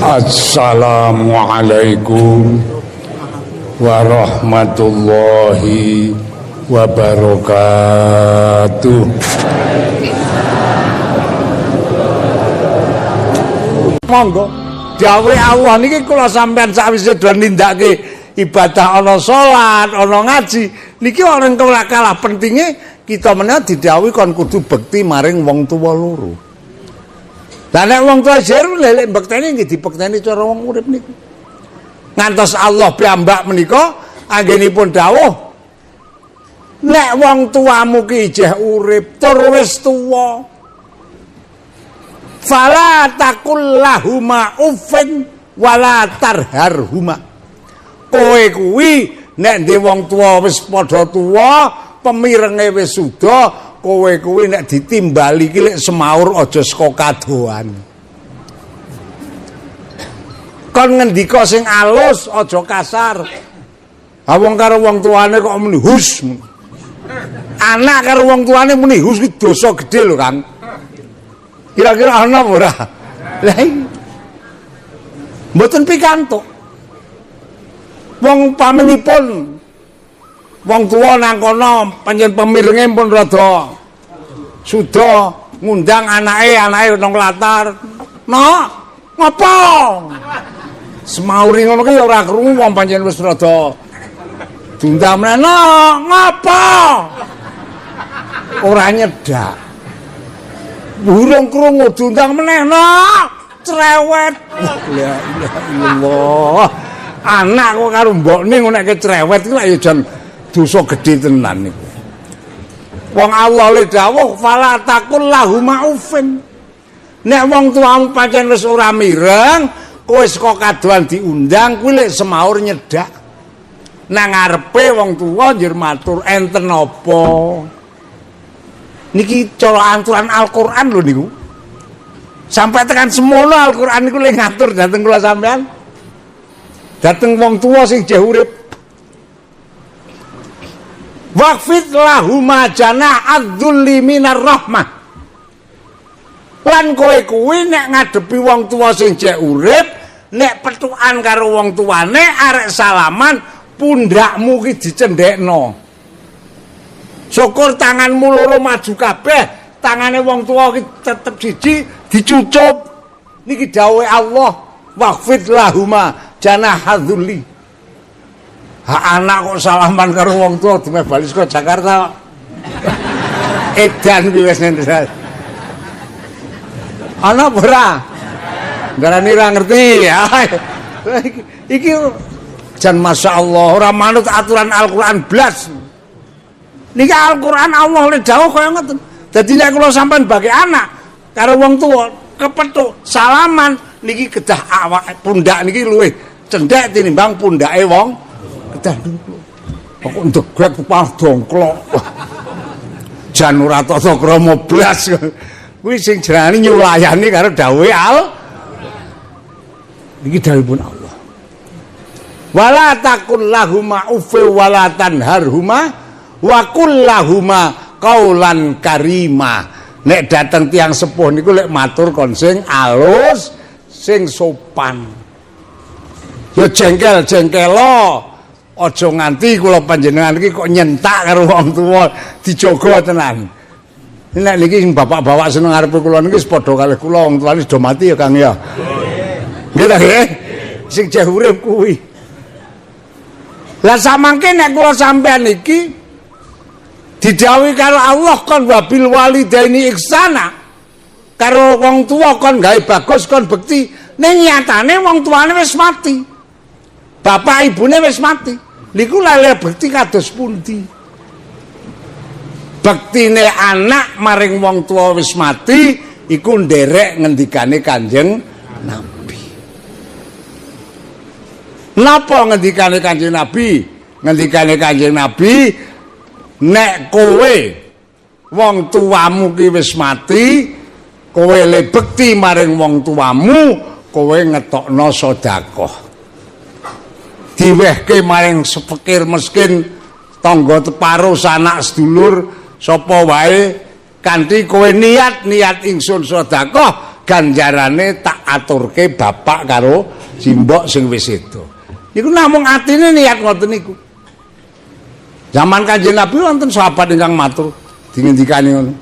Assalamualaikum warahmatullahi wabarakatuh. Monggo dawuh Allah niki kula sampean sawise do nindakake ibadah ana salat, ana ngaji niki orang kalah pentinge kita menawa didhawuhi kon kudu bekti maring wong tuwa loro. Lah nek wong tuwa jeru lelek bekteni nggih dibekteni cara wong urip niku. Ngantos Allah piyambak menika anggenipun dawuh nek wong tuamu ki ijeh urip tur wis tuwa fala taqul lahuma uffin wala tarharhuma. Kowe kuwi nek ndek wong tuwa wis padha tuwa, pemirenge wis suda, kowe kuwi nek ditimbali iki lek semaur aja saka kadohan. Kon ngendika sing alus aja kasar. Ha wong karo wong tuane kok muni hus. Anak karo wong tuane muni hus iki dosa gedhe lho, Kang. Kira-kira ana apa ora? Lah iki mboten pikantuk. Wong pamenipun wong tuwa nang kono panjen pemirenge pun rada suda ngundang anake nang latar. No, ngopo? Semauri ngono ki ora krungu wong panjen wis rada dundam meneh. No, ngopo? Ora nyedak. Burung krungu dundang meneh. No, cerewet. La ilaha illallah. Anak kok karo mbokne ngono nek cerewet iki lak ya jan dosa gedhe tenan niku. Wong Allah le dawuh fala taqul lahuma uffin. Nek wong tuamu pancen wis ora mireng, kowe saka kadohan diundang kuwi lek semaur nyedak. Nang ngarepe wong tuwa njur matur enten apa? Niki cara aturan Al-Qur'an lho niku. Sampai tekan semono Al-Qur'an niku le ngatur dhateng kula sampean. Dateng wong tuwa sing jeh urip. Waqfid lahuma janah adzulli minar rahmah. Lan kowe kuwi nek ngadepi wong tuwa sing jeh urip, nek petukan karo wong tuane arek salaman, pundakmu ki dicendhekno. Syukur tanganmu loro maju kabeh, tangane wong tuwa ki tetep siji dicucup. Niki dawuhe Allah, waqfid lahuma janah hadzulli. Ha anak kok salaman karo wong tua dumeh bali saka Jakarta. Edan kuwi wis nendes. Ana ora? Ngarani ra ngerti ya. Iki jan masyaallah ora manut aturan Al-Qur'an blas. Niki Al-Qur'an Allah le dawuh kaya ngoten. Dadi nek kula sampean bagi anak karo wong tua kepethuk salaman niki kedah awak pundak niki luwih cendhek tinimbang pundake wong kedah niku. Kok ndegrek kepal dongklok. Jan ora tata krama blas. Kuwi sing jenenge nyulayani karo dawuhe niki dawuhipun Allah. Wala taqul lahuma uffi wala tanharhuma wa qul lahuma qaulan karima. Nek dateng tiyang sepuh niku lek matur kon sing alus, sing sopan. Ya jengkel-jengkelo. Aja nganti kula panjenengan iki kok nyentak karo wong tuwa, dijaga tenan. Nek niki sing bapak-bapak seneng arep kula niki padha kalih kula wong tuwane do mati ya Kang ya. Nggih ta nggih? Sing jeh urip kuwi. Lah samangke nek kula sampean iki didhawuhi karo Allah kon wabil walidaini ihsana. Karo wong tuwa kon gawe bagus kon bekti, ning nyatane wong tuane wis mati. Bapak ibune wis mati. Niku lale bekti kados pundi? Bektine anak maring wong tuwa wis mati iku nderek ngendikane Kanjeng Nabi. Napa ngendikane Kanjeng Nabi? Ngendikane Kanjeng Nabi, nek kowe wong tuamu ki wis mati, kowe le bekti maring wong tuamu, kowe ngetokno sedekah. Diwehke maring sepekir miskin, tangga teparo, sanak sedulur, sapa wae kanthi kowe niat ingsun sedekah ganjarane tak aturke bapak karo simbok sing wis sedo. Niku namung atine niat ngoten niku. Zaman Kanjeng Nabi wonten sahabat ingkang matur dingendikane ngono.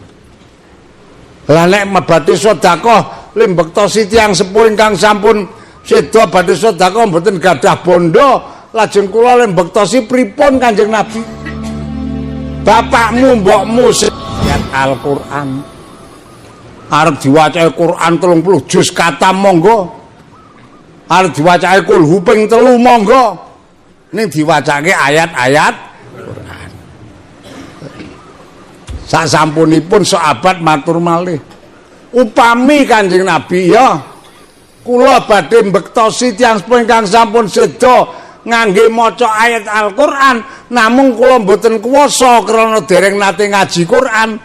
Lah nek badhe sedekah lembektosi tiyang sepuh ingkang sampun sedo badhe sedekah mboten gadah bondo, lajeng kula lembektosi pripun Kanjeng Nabi? Bapakmu mbokmu ayat Al-Qur'an. Arep diwacake Quran 30 juz kata monggo. Arep diwacake kulhu ping 3 monggo. Ning diwacake ayat-ayat Quran. Sasampunipun sahabat matur malih. Upami Kanjeng Nabi ya kula badhe mbektosi tiyang sepuh ingkang sampun sedo ngangge maca ayat Al-Qur'an namung kula mboten kuwasa krana dereng nate ngaji Quran.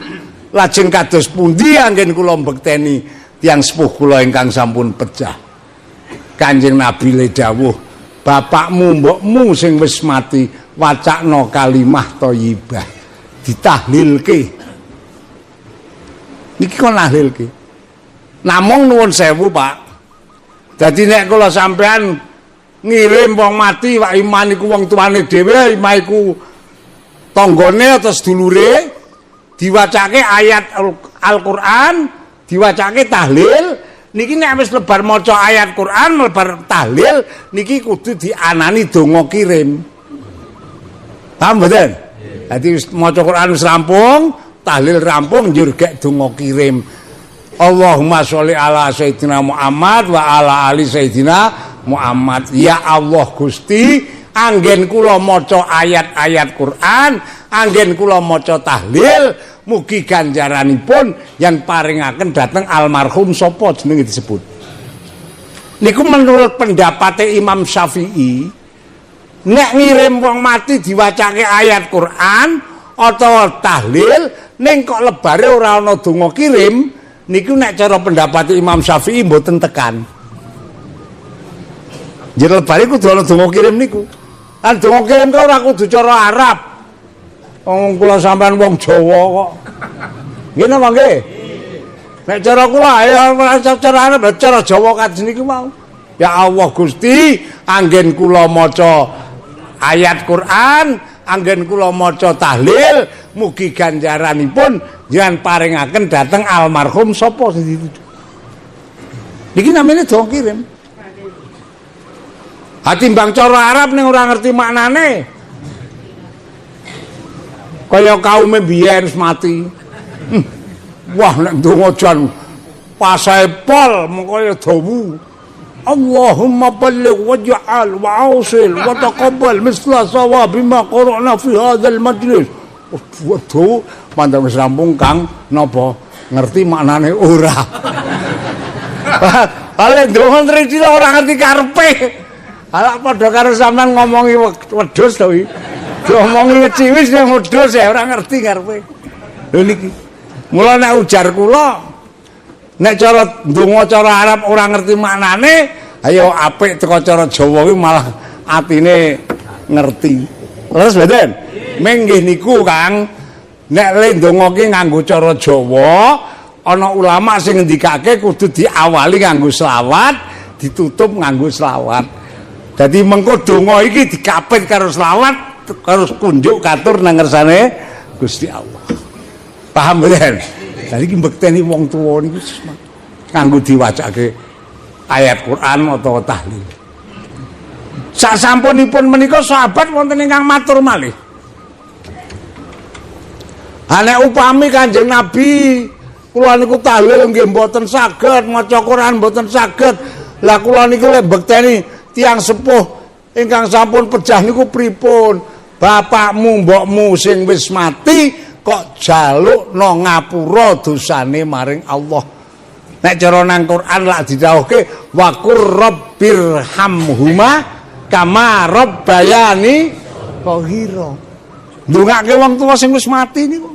Lajeng kados pundi anggen kula mbekteni tiyang sepuh kula ingkang sampun pejah. Kanjeng Nabi le dawuh, bapakmu mbokmu sing wis mati wacakno kalimah thayyibah, ditahlilke. Niki kon nahlilke. Namung nuwun sewu, Pak. Dadi nek kula sampean ngirim wong mati wak iman iku wong tuane dhewe, iman iku tanggane atau sedulure diwacake ayat Al-Qur'an, diwacake tahlil, niki nek wis lebar maca ayat Qur'an, lebar tahlil, niki kudu dianani donga kirim. Paham mboten? Dadi wis maca Qur'an wis rampung, tahlil rampung, njur gek donga kirim. Allahumma sholli ala sayyidina Muhammad wa ala ali sayyidina Muhammad. Ya Allah Gusti, anggen kula maca ayat-ayat Quran, anggen kula maca tahlil, mugi ganjaranipun yang paringaken dhateng almarhum sapa jenenge disebut. Niku menurut pendapate Imam Syafi'i, nek ngirim wong mati diwacake ayat Quran atau tahlil ning kok lebare ora ana donga kirim, niku nek cara pendapate Imam Syafi'i mboten tekan. Jadi lebare kudu ana donga kirim niku. Kan donga kirim kok ora kudu cara Arab. Wong kula sampean wong Jawa kok. Nggih napa nggih? Nek cara kula ya cara Arab, cara Jawa kados niku mau. Ya Allah Gusti, anggen kula maca ayat Quran, anggen kula maca tahlil, mugi ganjaranipun jenengan paringaken dhateng almarhum sapa sing dituju. Niki namanya donga kirim. Timbang cara Arab ning ora ngerti maknane. Kaya kaum biyen mati. Wah nek ndonga jan pasae pol mengko ya dawu. Allahumma balligh waj'al wa ausil wa taqabbal misla sawabi ma qara'na fi hadzal majlis. Waduh, pandang wis rampung Kang, napa ngerti maknane ora. Ale ndonga nriki ora ngerti karepe. Ala padha karo sampean ngomongi wedhus to iki. Ngomongi ciwis yang wedhus ya ora ngerti karepe. Lho niki. Mula nek ujar kula nek cara ndonga cara Arab ora ngerti maknane, ayo apik teko cara Jawa kuwi malah atine ngerti. Terus mboten? Menggih niku Kang, nek le ndonga ki nganggo cara Jawa, ana ulama sing ngendikake kudu diawali nganggo selawat, ditutup nganggo selawat. Dadi mengko donga iki dikapit karo selawat, karo kunjuk katur nang ngersane Gusti Allah. Paham mboten? Dadi iki mbekteni wong tuwa niku kanggo diwacake ayat Quran atau tahlil. Sasampunipun menika sahabat wonten ingkang matur malih. Nek upami Kanjeng Nabi kula niku tahlil nggih mboten saged, maca Quran mboten saged. Lah kula niku lek mbekteni tiyang sepuh ingkang sampun pejah niku pripun? Bapakmu mbokmu sing wis mati kok jalukno ngapura dosane maring Allah. Nek cara nang Quran lak didhawuhke wa qur rabbirhamhuma kama rabbayani shaghira. Ndongake wong tuwa sing wis mati niku.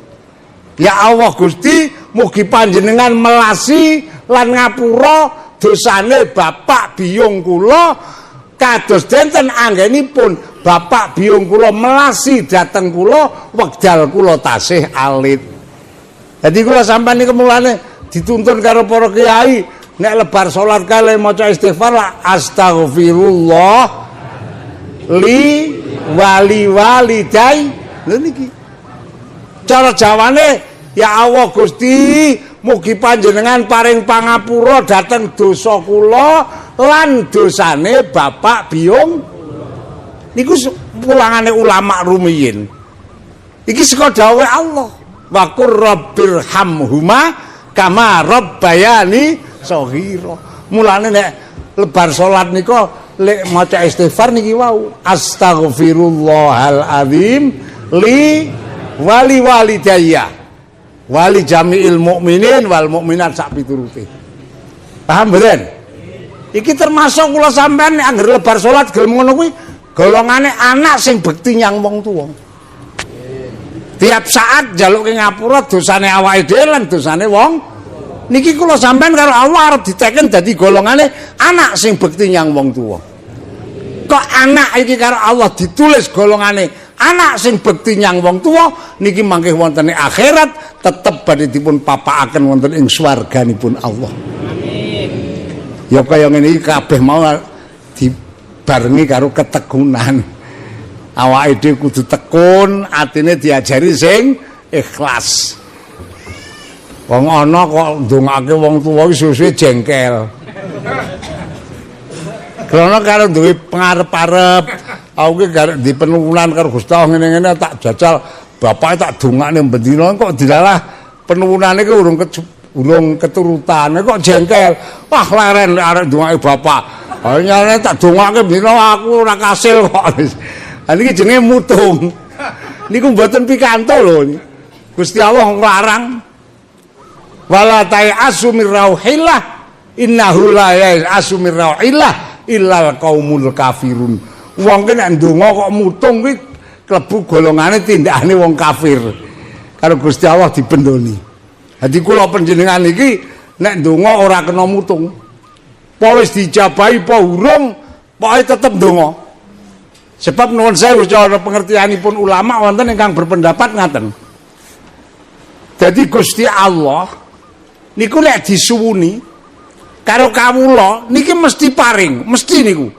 Ya Allah Gusti, mugi panjenengan melasi lan ngapura dosane bapak biyung kula kados denten anggenipun bapak biyung kula melasi dhateng kula wekdal kula tasih alit. Dadi kula sampeyan niku mulane dituntun karo para kiai nek lebar salat kale maca istighfar astaghfirullah li wali walidai. Lha niki cara jawane ya Allah Gusti mugi panjenengan paring pangapura dhateng dosa kula lan dosane bapak biyung. Niku pulangane ulama rumiyin. Iki saka dawuh Allah. Wa qur rabbirhamhuma kama rabbayani shaghira. Mulane nek lebar salat nika lek maca istighfar niki wau astaghfirullahal azim li wali walidayya wali jami'il mukminin wal mukminat sak piturute. Paham mboten? Iki termasuk kula sampean nek anggere lebar salat gelem ngono kuwi golongane anak sing bekti nyang wong tuwa. Tiap saat njaluk ke ngapura dosane awake dhewe lan dosane wong. Niki kula sampean karo Allah arep diteken dadi golongane anak sing bekti nyang wong tuwa. Kok anak iki karo Allah ditulis golongane anak sing bekti nyang wong tuwa niki mangke wonten ing akhirat tetep badhe dipun papakaken wonten ing swarganipun Allah. Amin. Ya kaya ngene iki kabeh mau dibarengi karo ketekunan. Awake dhewe kudu tekun, atine diajari sing ikhlas. Wong ana kok ndongake wong tuwa iki suwe jengkel. Karena karo duwe pangarep-arep, aku ki garek di penuwunan karo Gusti Allah ngene-ngene tak jajal bapake tak dongakne bendina kok dilalah penuwunane ki urung keturutan kok jengkel. Wah leren arek dongake bapak. Nyane tak dongake bendina aku ora kasil kok. Niki jenenge mutung. Niku mboten pikanto lho. Gusti Allah nglarang wala ta'asu mir rauhillah innahu la ya'asu mir rauhillah illal qaumul kafirun. Wong ki nek ndonga kok mutung kuwi klebu golongane tindakane wong kafir. Karo Gusti Allah dibendoni. Dadi kula panjenengan iki nek ndonga ora kena mutung. Apa wis dijabahi apa urung, pokoke tetep ndonga. Sebab nuwun sewu cara pengertianipun ulama wonten ingkang berpendapat ngaten. Dadi Gusti Allah niku nek disuwuni karo kawula niki mesti paring, mesti niku.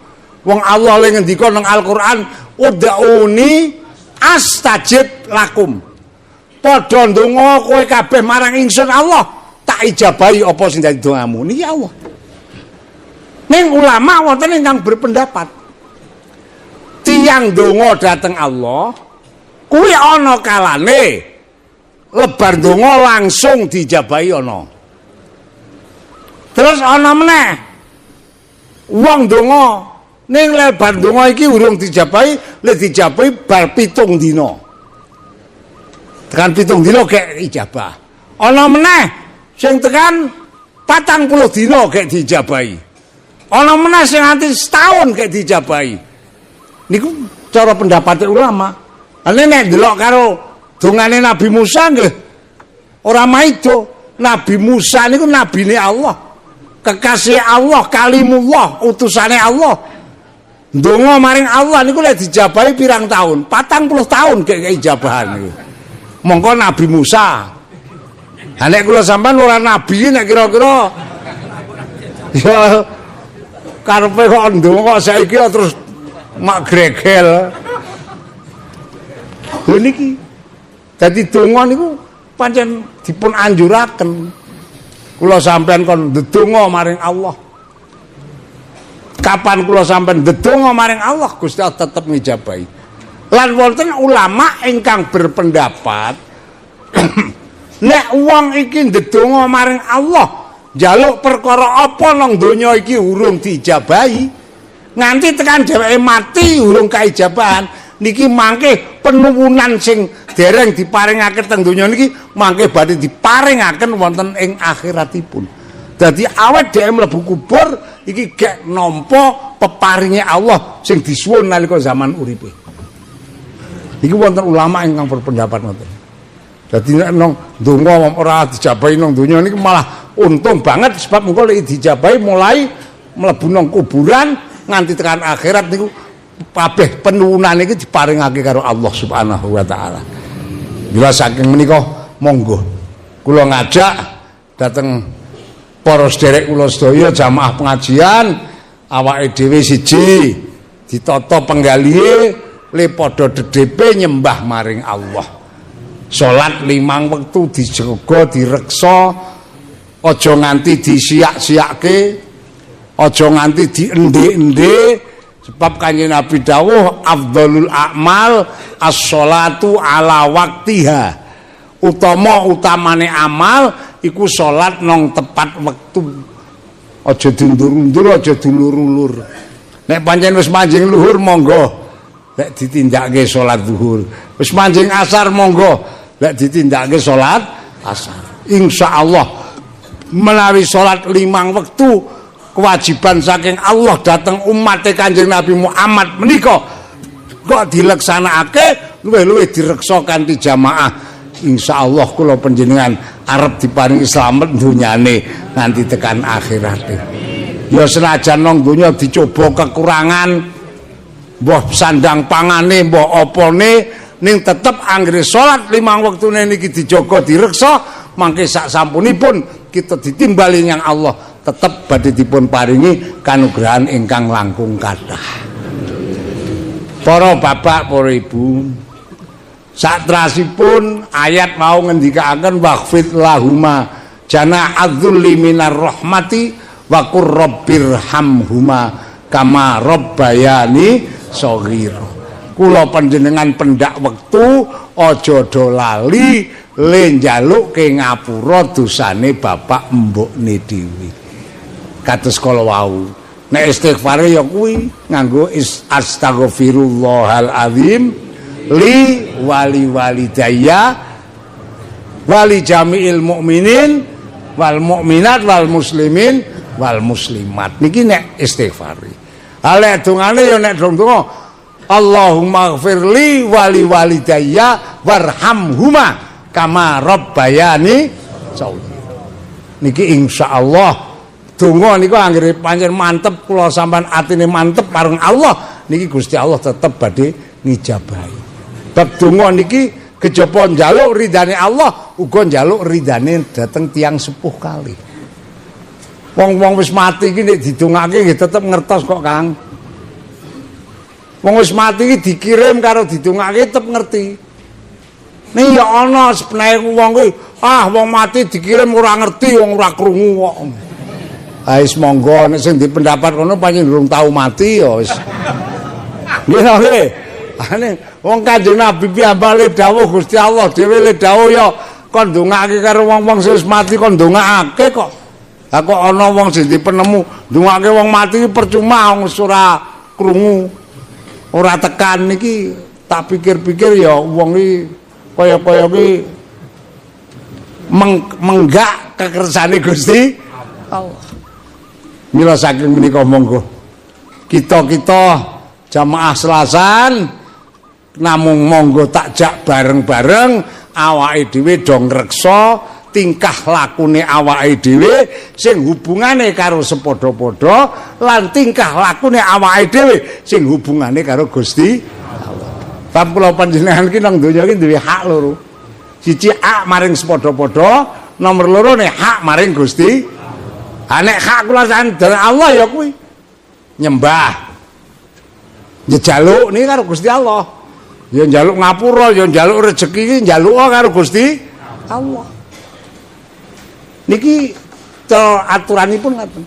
Wong Allah le ngendika nang Al-Qur'an, "Ud'uni astajib lakum." Padha ndonga kowe kabeh marang ingsun Allah, tak ijabahi apa sing dadi dongamu. Niki Allah. Ning ulama wonten ingkang berpendapat tiyang donga dhateng Allah kuwi ana kalane lebar donga langsung dijabahi ana. Terus ana meneh wong donga ning lebar donga iki urung dijabahi, lek dijabahi bar 7 dina. Tekan 7 dina gek ijabah. Ana meneh sing tekan 40 dina gek dijabahi. Ana meneh sing nganti setahun gek dijabahi. Niku cara pendapat ulama. Ane nek delok karo dongane Nabi Musa nggih ora maido. Nabi Musa niku nabine Allah. Kekasih Allah, kalimullah, utusane Allah. Ndonga maring Allah niku lek dijabahi pirang tahun? 40 tahun gek ijabahan niku. Mongko Nabi Musa. Ha nek kula sampean ora nabi nek kira-kira ya karepe kok ndonga kok saiki terus mak gregel. Lho niki dadi donga niku pancen dipun anjuraken. Kula sampean kon ndedonga maring Allah. Kapan kula sampean ndedonga maring Allah, Gusti Allah tetep ngijabahi. Lan wonten ulama ingkang berpendapat nek wong iki ndedonga maring Allah, njaluk perkara apa nang donya iki urung diijabahi. Nganti tekan dheweke mati urung kaijabahan niki mangke penuwunan sing dereng diparingake teng donya niki mangke badhe diparingaken wonten ing akhiratipun. Dadi awet dhewe mlebu kubur iki gek nampa peparinge Allah sing disuwun nalika zaman uripe. Iki wonten ulama ingkang berpendapat ngoten. Dadi nek nang donga ora dijabahi nang donya niki malah untung banget sebab engko lek dijabahi mulai mlebu nang kuburan nganti tekan akhirat niku kabeh penuwunan iki diparingake karo Allah Subhanahu wa taala. Bila saking menika monggo kula ngajak dhateng para sederek kula sedaya jamaah pengajian awake dhewe siji ditata penggalihe le padha dedhepe nyembah maring Allah. Salat 5 wektu dijaga direksa, aja nganti disiak-siakke, aja nganti diendhe-endhe sebab Kanjeng Nabi dawuh afdhalul a'mal as-sholatu ala waktiha. Utamane amal iku salat nang tepat wektu. Aja diundur-undur, aja dilur-ulur. Nek pancen wis manjing luhur monggo lek ditindakake salat zuhur. Wis manjing asar monggo lek ditindakake salat asar. Insyaallah menawi salat 5 wektu kewajiban saking Allah dateng umat Kanjeng Nabi Muhammad menika kok dileksanakake luwih-luwih direksa kanthi jamaah. Insyaallah kula panjenengan arep diparingi slamet dunyane nganti tekan akhirate. Ya senajan nang donya dicoba kekurangan, mbah sandang pangane, mbah apane, ning tetep anggere salat 5 wektune niki dijaga direksa, mangke sak sampunipun kita ditimbali yang Allah tetep badhe dipun paringi kanugrahan ingkang langkung kathah. Para bapak, para ibu, satrasipun ayat mau ngendikaaken waghfir lahuma jana'adzulli minar rahmati wa qur rabbirhamhuma kama rabbayani shaghira. Kula panjenengan pendak wektu aja do lali le njalukke ngapura dosane bapak mbokne dhewe. Kados kala wau nek istighfar ya kuwi nganggo astaghfirullahal azim li wali walidayya wali jami'il mu'minin wal mu'minat wal muslimin wal muslimat. Niki nek istighfar. Ale dongane ya nek donga Allahumma ighfirli wali walidayya warhamhuma kama rabbayani shaghira. Niki insyaallah donga niku anggere pancen mantep kula sampean atine mantep marang Allah niki Gusti Allah tetep badhe ngijabahi. Bab donga niki kejaba njaluk ridane Allah uga njaluk ridane dhateng tiyang sepuh kali. Wong-wong wis mati iki nek didongake nggih tetep ngertos kok, Kang. Wong wis mati iki dikirim karo didongake tetep ngerti. Ning ya ana sepenehe wong kuwi, wong mati dikirim ora ngerti, wong ora krungu kok. Wis monggo nek sing dipendapat kono pancen durung tau mati ya wis. Nggih nggih. Ane wong Kanjeng Nabi piyambake dawuh Gusti Allah dhewe le dawuh ya kon ndongake karo wong-wong sing wis mati kon ndongake kok. Lah kok ana wong sing dipenemu ndongake wong mati percuma wong ora krungu. Ora tekan niki tak pikir-pikir ya wong iki kaya-kaya iki menggak kekersane Gusti Allah. Mila saking menika monggo kita jamaah Selasan namung monggo takjak bareng-bareng awake dhewe do ngreksa tingkah lakune awake dhewe sing hubungane karo sepadha-padha lan tingkah lakune awake dhewe sing hubungane karo Gusti Allah. Bab kula panjenengan iki nang donya iki duwe hak loro. Siji hak maring sepadha-padha, nomor loro nek hak maring Gusti. Nek hak kula sandere Allah ya kuwi nyembah. Njaluk niki karo Gusti Allah. Ya njaluk ngapura, ya njaluk rezeki iki njaluk karo Gusti Allah. Niki aturanipun ngoten.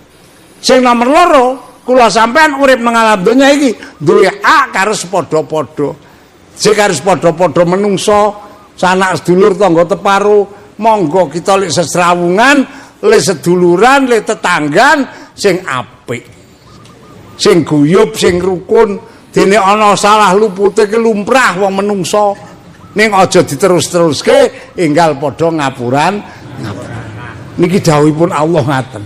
Sing nomor loro, kula sampean urip nang alam donya iki duwe hak karo sepadha-padha. Sing karo sepadha-padha menungso, sanak sedulur tangga teparo, monggo kita lek sesrawungan, le seduluran, le tetanggan sing apik. Sing guyub, sing rukun, dene ana salah lupute ki lumrah wong menungso. Ning aja diterus-teruske enggal padha ngapuran. Niki dawuhipun Allah ngaten.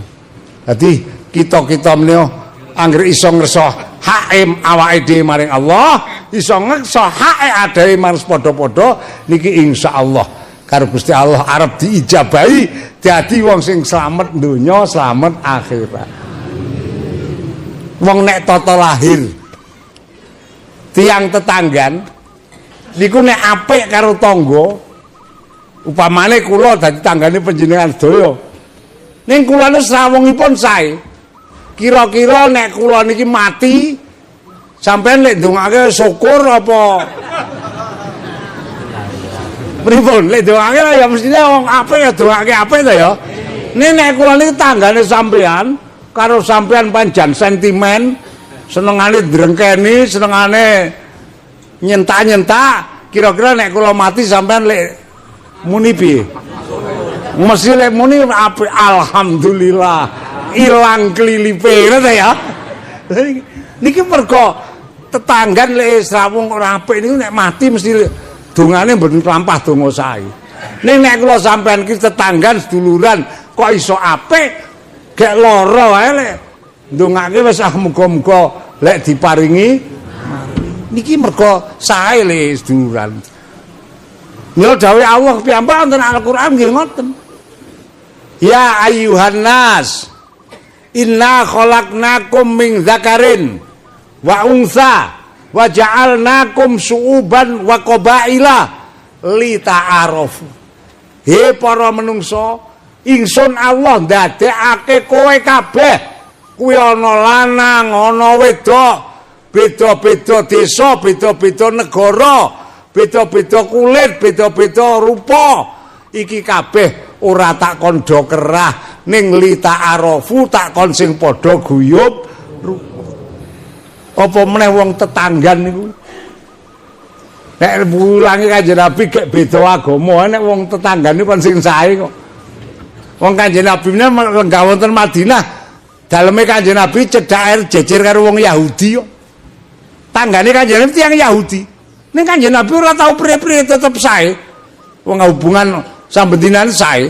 Dadi kita menika anggere iso ngersa hak awake dhewe maring Allah, iso ngersa hak adahe marang padha-padha niki insyaallah karo Gusti Allah arep diijabahi dadi wong sing slamet donya, slamet akhirat. Wong nek tata lahir tiyang tetanggan niku nek apik karo tangga upamane kula dadi tanggane panjenengan sedaya Ning kula niku srawungipun sae. Kira-kira nek kula niki mati sampean lek ndongake syukur apa pripun? Lek ndongake ya mestine wong apik ya ndongake apik to ya. Nek kula niki tanggane sampean karo sampean panjang sentimen, senengane drengkeni, senengane nyentak-nyentak, kira-kira nek kula mati sampean lek muni piye? Mesti lek muni apik alhamdulillah. Ilang kelilipe ngono ya. Niki mergo tetanggan lek srawung ora apik niku nek mati mesti dongane mboten lampah donga sae. Ning nek kula sampean iki tetanggan seduluran kok iso apik gek lara wae lek ndongake wis muga-muga lek diparingi niki mergo sae le seduluran. Ya dawuh Allah piyambak wonten Al-Qur'an nggih ngoten. Ya ayyuhan nas inna khalaqnakum min dzakarin wa unsa wa ja'alnakum syu'uban wa qabaila lita'arafu. He para menungso, ingsun Allah ndadekake kowe kabeh kuwi ana lanang, ana wedok, beda-beda desa, beda-beda negara, beda-beda kulit, beda-beda rupa. Iki kabeh ora tak kondo kerah ning li ta'arofu tak kon sing padha guyub apa meneh wong tetanggan niku nek mulangi Kanjeng Nabi gek beda agama nek wong tetanggan niku kon sing sae kok wong Kanjeng Nabi menawa lenggah wonten Madinah daleme Kanjeng Nabi cedhak air jejer karo wong Yahudi kok tanggane Kanjeng Nabi tiyang Yahudi ning Kanjeng Nabi ora tau priye-priye tetep sae wong hubungan sambetinane sae.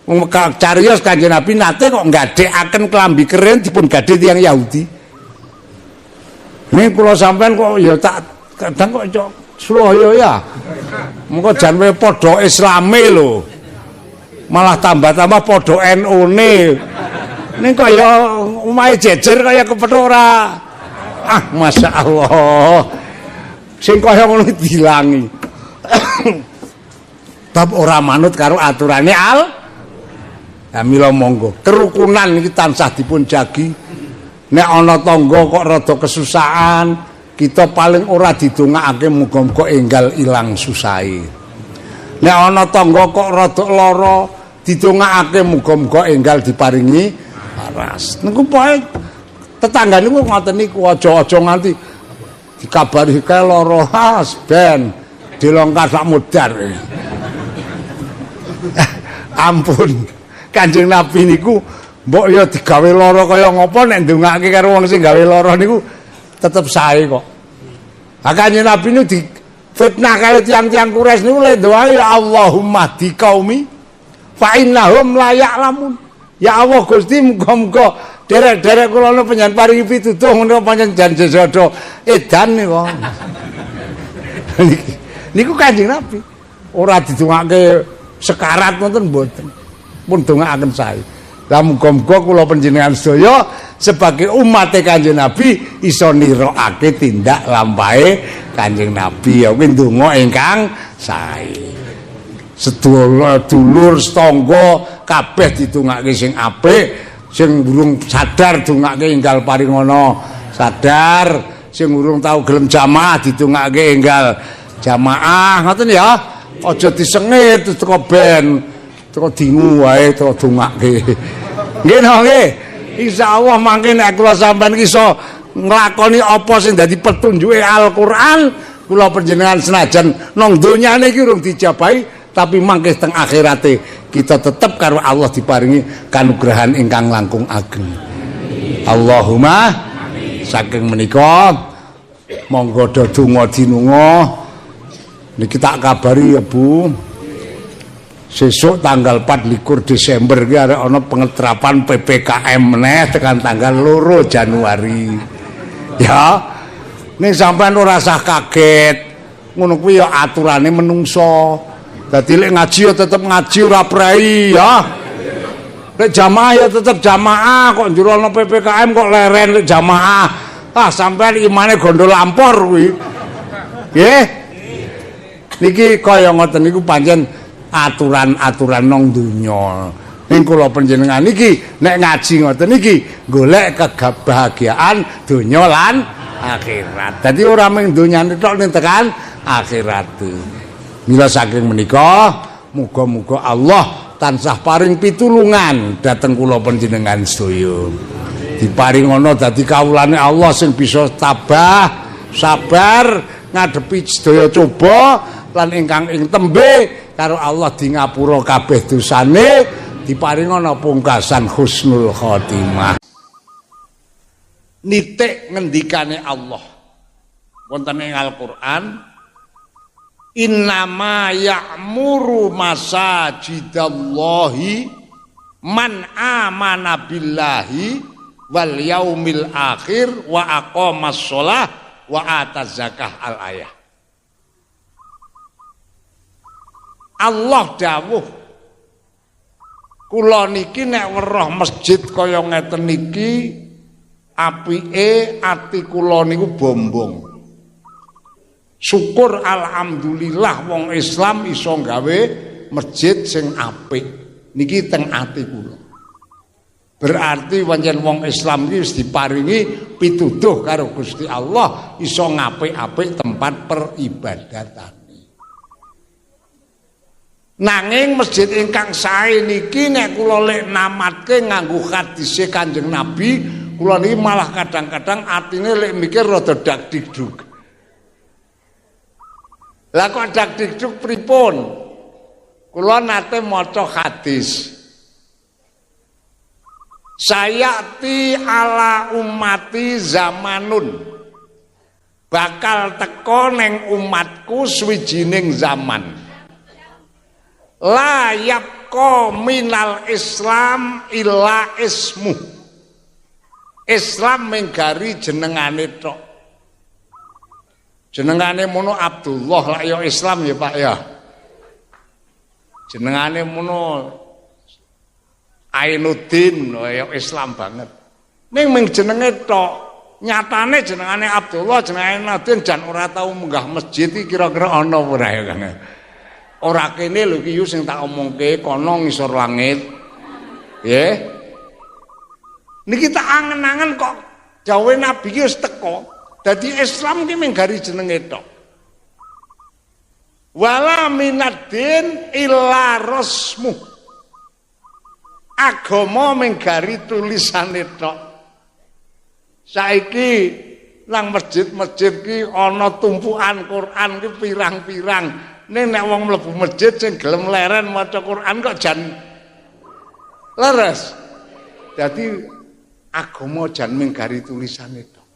Wong cariyos Kanjeng Nabi nate kok nggadhekaken klambi keren dipun gadhe tiyang Yahudi. Ning kula sampean kok ya tak kadang kok cok Suraya ya. Mengko jan we padha Islame lho. Malah tambah-tambah padha NU-ne. Ning kok ya omahe jejer kaya kepethuk ora. Ah, masyaallah. Sing kaya ngono dilangi. Bab ora manut karo aturane ya mila monggo kerukunan iki tansah dipun jagi. Nek ana tangga kok rada kesusahan, kita paling ora didongakake muga-muga enggal ilang susahe. Nek ana tangga kok rada lara, didongakake muga-muga enggal diparingi waras. Niku pokoke tetangga niku ngoten niku aja-aja nganti dikabari kae lara has ben dilongkar sak mudar. Ampun. Kanjeng Nabi niku mbok ya digawe lara kaya ngopo nek ndongake karo wong sing gawe lara niku tetep sae kok. Ha Kanjeng Nabi niku di fitnah karo tiyang-tiyang Quraisy niku le doa ya Allahumma di qaumi fa innahum la ya'lamun. Ya Allah Gusti muga-muga derek-derek kula niku panjenengan paringi pitutuh menawa panjenengan sedoyo edan niku. Niku Kanjeng Nabi ora didongake sekarat wonten mboten. Pun dongaaken sae. Lah muga-muga kula panjenengan sedaya sebagai umat Kanjeng Nabi iso nirokake tindak lampahe Kanjeng Nabi ya kuwi ndonga ingkang sae. Sedulur dulur setangga kabeh didongake sing apik, sing urung sadar dongake enggal paringana sadar, sing urung tau gelem jamaah didongake enggal jamaah ngoten ya. Aja disengit teko ben teko dingu wae teko dongake. Nggih nggih. Insyaallah mangke nek kula sampean iso nglakoni apa sing dadi petunjuke Al-Qur'an, kula panjenengan senajan nang donyane iki urung dijabahi, tapi mangke teng akhirate kita tetep karo Allah diparingi kanugrahan ingkang langkung ageng. Allahumma saking menika monggo do donga dinunga. Niki tak kabari ya Bu. Sesuk tanggal 24 Desember iki arek ana pengeterapan PPKM meneh tekan tanggal 2 Januari. Ya. Ning sampean ora usah kaget. Ngono kuwi ya aturane menungso. Dadi lek ngaji ya tetep ngaji ora prei ya. Lek jamaah ya tetep jamaah kok njero ana PPKM kok leren lek jamaah. Ah sampean imane gondol lampor kuwi. Nggih. Niki kaya ngoten niku pancen aturan-aturan nang donya. ning kula panjenengan iki nek ngaji ngoten iki golek kebahagiaan donya lan akhirat. Dadi ora mung donyane tok ning tekan akhirat. Mila saking menika muga-muga Allah tansah paring pitulungan dhateng kula panjenengan sedaya. Diparingono dadi kawulane Allah sing bisa tabah, sabar ngadepi sedaya coba lan ingkang ing tembe karo Allah di ngapura kabeh dosane, diparingono pungkasan husnul khotimah. Nitik ngendikane Allah wonten ing Al-Qur'an, innama ya'muru masajidallahi man amana billahi wal yaumil akhir wa aqamas shalah wa ataz zakah al-ayah. Allah dawuh, kula niki nek weruh masjid kaya ngeten niki apike ati kula niku bombong. Syukur alhamdulillah wong Islam iso gawe masjid sing apik. Niki teng ati kula. Berarti pancen wong Islam iki wis diparingi pituduh karo Gusti Allah iso ngapik-apik tempat peribadatan. Nanging masjid ingkang sae niki nek kula lek namatke nganggo hadise Kanjeng Nabi, kula niki malah kadang-kadang atine lek mikir rada dak-dikduk. Lah kok dak-dikduk pripun? Kula nate maca hadis. Sayati ala ummati zamanun. Bakal teka ning umatku swijining zaman. La yabqa minal Islam illa ismu. Islam menggari jenengane tok. Jenengane mono Abdullah lah ya Islam ya Pak ya. Jenengane mono Ainuddin ya Islam banget. Ning jenenge tok. Nyatane jenengane Abdullah, jenengane Ainuddin jan ora tau munggah masjid iki kira-kira ana ora ya Kang. Ora kene lho iki sing tak omongke kono ngisor langit. Nggih. Niki tak angen-angen kok dawuhe Nabi ki wis teka. Dadi Islam ki menggari jenenge tok. Wala minaddin illa rasmu. Agama menggari tulisane tok. Saiki nang masjid-masjid ki ana tumpukan Quran ki pirang-pirang. Ning nek wong mlebu masjid sing gelem leren maca Quran kok jan leres. Dadi agama jan menggari tulisane tok.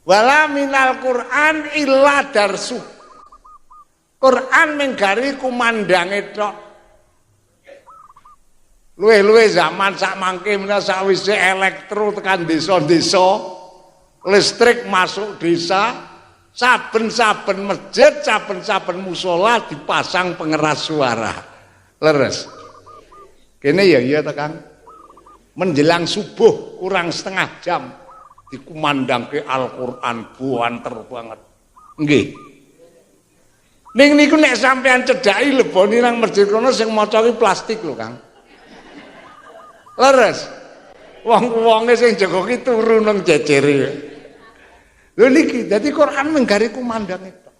Wala minal Quran illa darsu. Quran menggari kumandange tok. Luwe-luwe zaman sak mangke menawa sawise elektro tekan desa-desa, listrik masuk desa. Saben-saben masjid, saben-saben musola dipasang pengeras suara. Leres. Kene ya iya ta Kang. Menjelang subuh kurang setengah jam dikumandangke Al-Qur'an buanter banget. Nggih. Ning niku nek sampean cedhaki leboni nang masjid kono sing maca ki plastik lho Kang. Leres. Wong-wonge sing jaga ki turu nang jejere. Lho niki dadi Quran menggari kumandang itu.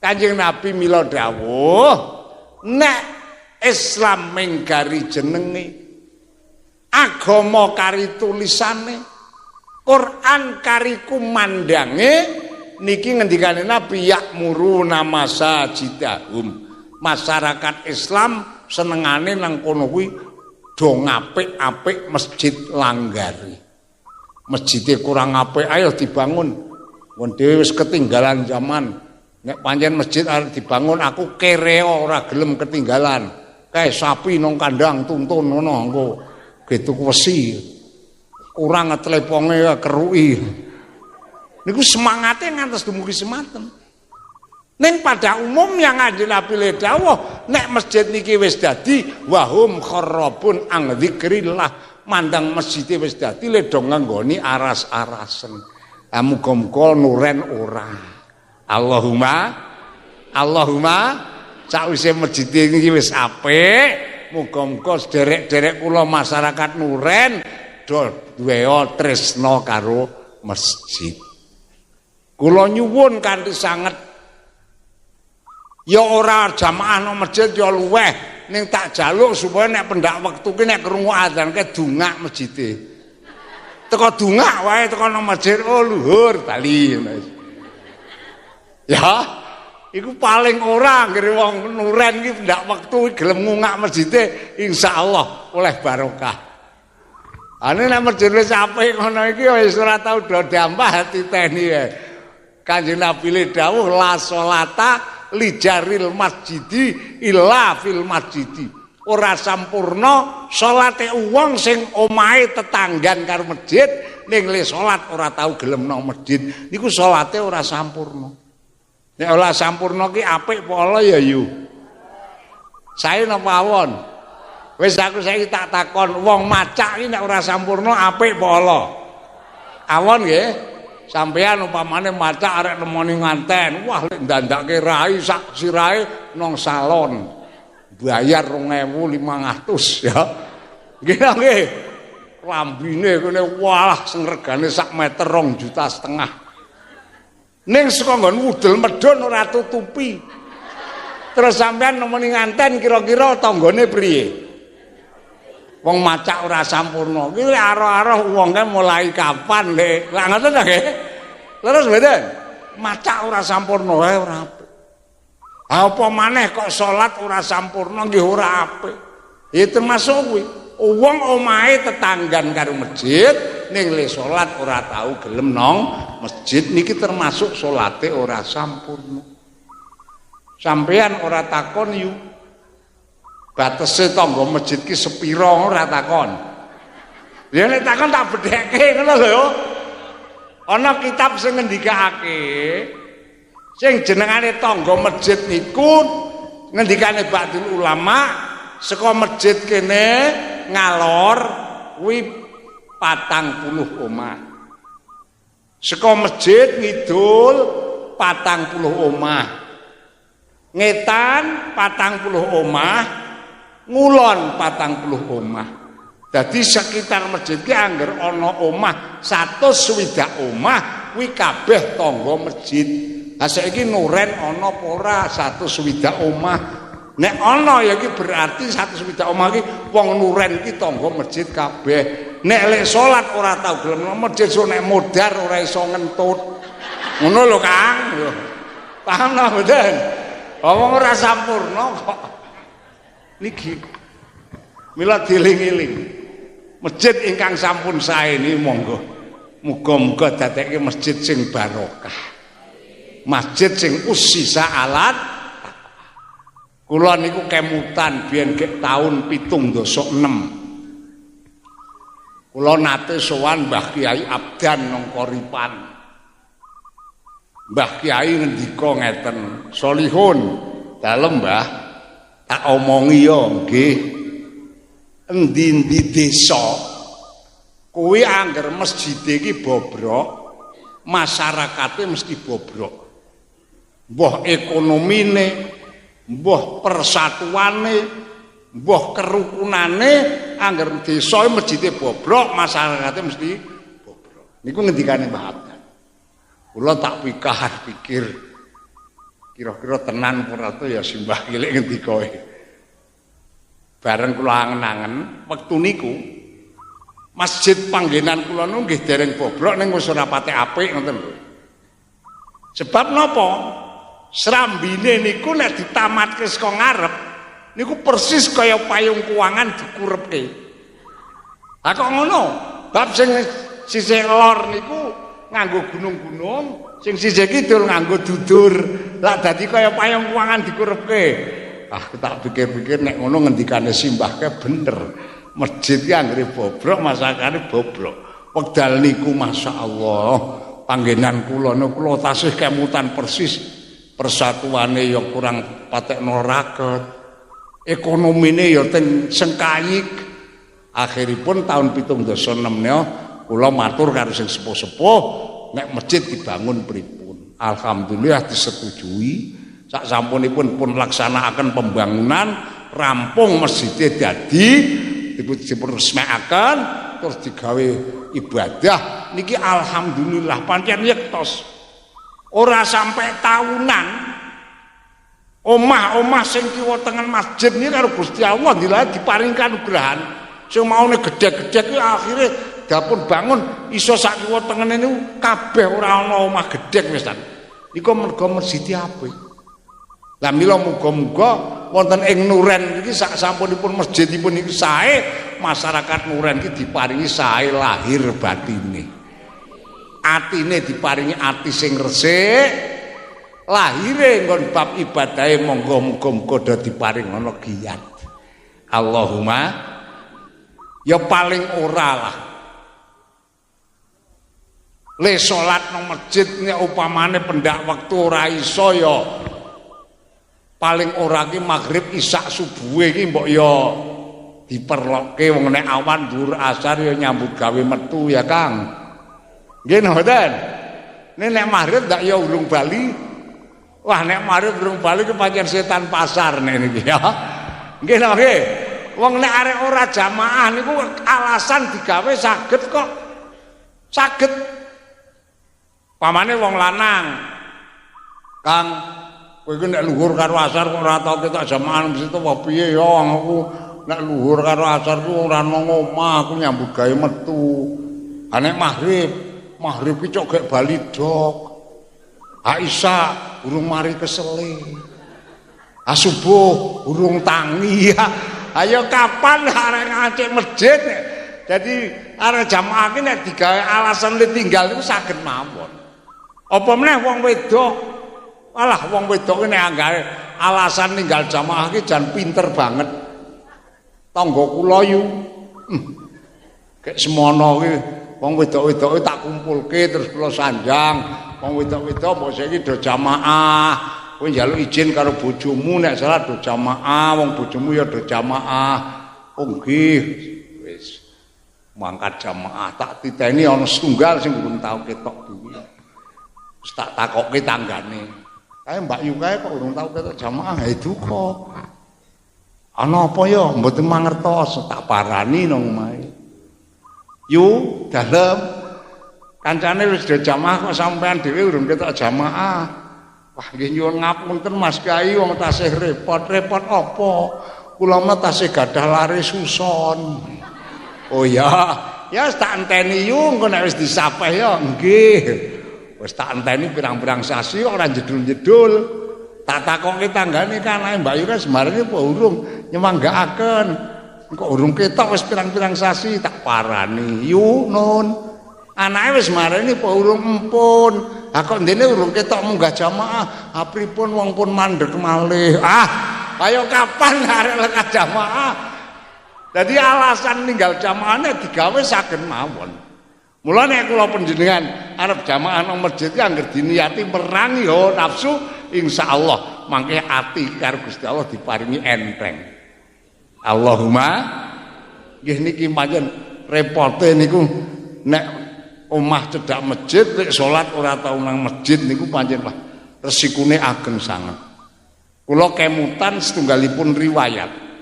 Kanjeng Nabi mila dawuh, nek Islam menggari jenenge, agama kari tulisane, Quran kari kumandange, niki ngendikane Nabi ya'muruna masajidahum. Masyarakat Islam senengane nang kono kuwi do ngapik-apik masjid langgari. Masjidnya kurang apik ayo dibangun. Wong dhewe wis ketinggalan zaman. Nek pancen masjid arep dibangun aku kereo ora gelem ketinggalan. Kae sapi nang kandang tuntun ngono engko gitu wesi. Kurang ngetleponge keruki. Niku semangate ngantos dumugi sematen. Ning pada umumnya Kanjeng Nabi le dawuh nek masjid niki wis dadi wahum kharabun ang dzikrillah. Mandang masjid wis dadi le do nganggoni aras-arasen. Muga-muga nuren ora. Allahumma sakwise masjid iki wis apik, muga-muga sederek-derek kula masyarakat Nuren do duwe tresna karo masjid. Kula nyuwun kanthi sanget ya ora jamaah nang masjid ya luweh ning tak jaluk supaya nek pendak wektu ki nek krungu adzan ke dungak masjide. Teko dungak wae teko nang masjid oh luhur bali. Ya, iku paling ora anggere wong Nuren iki pendak wektu gelem ngungak masjide insyaallah oleh barokah. Ane nek masjid wis apik ngono iki wis ora tau do dampah titeni wae. Kanjeng Nabi le dawuh la sholata li jaril masjidi illa fil masjidi. Ora sampurna salate wong sing omahe tetanggan karo masjid ning le salat ora tau gelem nang masjid. Niku salate ora sampurna. Nek ora sampurna ki apik apa ala ya yu. Sae napa awon? Wis aku saiki tak takon wong macak ki nek ora sampurna apik apa ala? Awon nggih. Sampeyan umpamane macak arek nemoni nganten, wah lek ndandake rai sak sirahe nang salon. Bayar 2.500 ya. Nggih nggih. Lambine kene wah sing regane sak meter 2,5 juta. Ning saka nggon wudel medhun ora tutupi. Terus sampeyan nemoni nganten kira-kira tanggane priye? Wong macak ora sampurna. Ki aro-aro wonge mulai kapan le? Lah ngoten ta nggih? Leres mboten? Macak ora sampurna wae ora apik. Apa maneh kok salat ora sampurna nggih ora apik. Ya termasuk kuwi. Wong omahe tetanggan karo masjid ning le salat ora tau gelem nang masjid niki termasuk salate ora sampurna. Sampeyan ora takon yu batese tangga masjid ki sepira ora takon. Ya nek takon tak bedheke ngono lho. Ana kitab sing ngendikake sing jenengane tangga masjid niku ngendikane ba'dul ulama saka masjid kene ngalor kuwi 40 omah. Saka masjid ngidul 40 omah. Ngetan 40 omah. Ngulon 40 omah. Dadi sekitar masjid ki angger ana omah 160 omah kuwi kabeh tangga masjid. Lah saiki Nuren ana apa ora 160 omah. Nek ana ya iki berarti 160 omah iki wong Nuren iki tangga masjid kabeh. Nek lek salat ora tau gelem nang masjid so nek modar ora iso ngentut. Ngono lho Kang. Paham ta mboten? Wong ora sampurna kok. Niki mila dieling-eling masjid ingkang sampun sae niki monggo muga-muga dadekke masjid sing barokah, masjid sing usisa alat. Kula niku kemutan biyen gek taun 76 kula nate sowan Mbah Kiai Abdan nang Koripan. Mbah Kiai ngendika ngeten, "Solihun, dalem Mbah tak omongi yo nggih endi-endi desa kuwi angger masjide iki bobrok masyarakate mesti bobrok mbah ekonomine mbah persatuane mbah kerukunane angger desa masjide bobrok masyarakate mesti bobrok niku ngendikane Mbah Abdan. Kula tak pikir kira-kira tenan ora to ya simbah cilik ngendika. Bareng kula angen-angen wektu niku masjid panggenan kula niku nggih dereng bobrok ning wis ora pate apik ngoten lho. Sebab napa? Srambine niku nek ditamatke saka ngarep niku persis kaya payung kuangan dikurepke. Lah kok ngono? Bab sing sisih lor niku nganggo gunung-gunung, sing sisih kidul nganggo dudur. Lah dadi kaya payung kuangan dikurepke. Ah tak pikir-pikir nek ngono ngendikane simbahke bener. Masjid ki anggere bobrok, masakane bobrok. Wekdal niku masyaallah panggenan kula niku kula tasih kemutan persis. Persatuane ya kurang patekno raket. Ekonomine ya ten sengkayik. Akhiripun tahun 76 niku kula matur karo sing sepuh-sepuh nek masjid dibangun pripun. Alhamdulillah disetujui. Sak sampunipun pun laksanakaken pembangunan rampung masjidnya dadi dipun resmekaken terus digawe ibadah niki alhamdulillah pancen yektos ora sampai tahunan omah-omah sing kiwa tengen masjid niki karo Gusti Allah diparingi kanugrahan sing maune gedhe-gedhe kuwi akhire dapun bangun iso sak kiwa tengene niku kabeh ora ana omah gedhe wis ta niku mergo masjid apik. Lah mila muga-muga wonten ing Nuren iki sak sampunipun masjidipun iki sae masyarakat Nuren iki diparingi sae lahir batine. Atine diparingi ati sing resik, lahire nggon bab ibadahe monggo muga-muga diparing ana giat. Allahumma ya paling ora lah. Le salat nang masjid nek upamane pendak wektu ora iso ya paling ora ki maghrib isya subuhe iki mbok ya diperlokke wong nek awan dhuwur asar ya nyambut gawe metu ya Kang. Nggih mboten. Nek maghrib ndak ya urung bali. Wah nek maghrib urung bali ki pancen setan pasar nek niki ya. Nggih nggih. Wong nek arek ora jamaah niku alasan digawe saged kok. Saged. Pamane wong lanang. Kang kowe iki nek luhur karo asar kok ora tau ketok jamaah mesti to piye ya aku nek luhur karo asar ku ora nang omah aku nyambut gawe metu. Ha nek maghrib ki cok gek bali dok. Aisyah urung mari kesele. Subuh urung tangi. Ayo kapan arek ngacek masjid. Jadi arek jamaah ki nek digawe alasan ditinggal iku saged mawon. Apa meneh wong wedok alah wong wedok ini anggawe alasan ninggal jamaah ki jan pinter banget. Tangga kula yu. Kek semono ki wong wedok-wedoke tak kumpulke terus kula sanjang. Wong wedok-wedok mbok saiki do jamaah. Kowe njaluk izin karo bojomu nek salah do jamaah, wong bojomu ya do jamaah. Oh nggih. Wis mangkat jamaah tak titeni ana setunggal sing durung tau ketok kuwi. Wis tak takokke tanggane. Mbak Yu kae kok urung tau ketok jamaah duka. Ana apa ya mboten mangertos tak parani nang omahe. Yu dalem kancane wis do jamaah kok sampean dhewe urung ketok jamaah. Wah nggih nyuwun ngapunten Mas Kyai wong tasih repot-repot apa? Kula mah tasih gadah lare suson. Oh ya, ya tak enteni yu engko nek wis disapeh ya nggih. Wis tak enteni pirang-pirang sasi kok ora jedul-jedul. Tak takokke tanggane kanake Mbak Yu kan semarene apa urung nyemanggaaken. Kok urung ketok wis pirang-pirang sasi tak parani. Yu nun. Anake wis marani apa urung empun. Ha kok ndene urung ketok munggah jamaah. Ha pripun wong pun mandeg malih. Ayo kapan arek lekat jamaah? Jadi alasan ninggal jamaahnya digawe saged mawon. Mula nek kula panjenengan arep jamaah nang masjid ki anggere diniati merangi yo nafsu insyaallah mangke ati karo Gusti Allah diparingi enteng. Allahumma nggih niki pancen repote niku nek omah cedhak masjid nek salat ora tau nang masjid niku pancen lah resikune ageng sanget. Kula kemutan setunggalipun riwayat.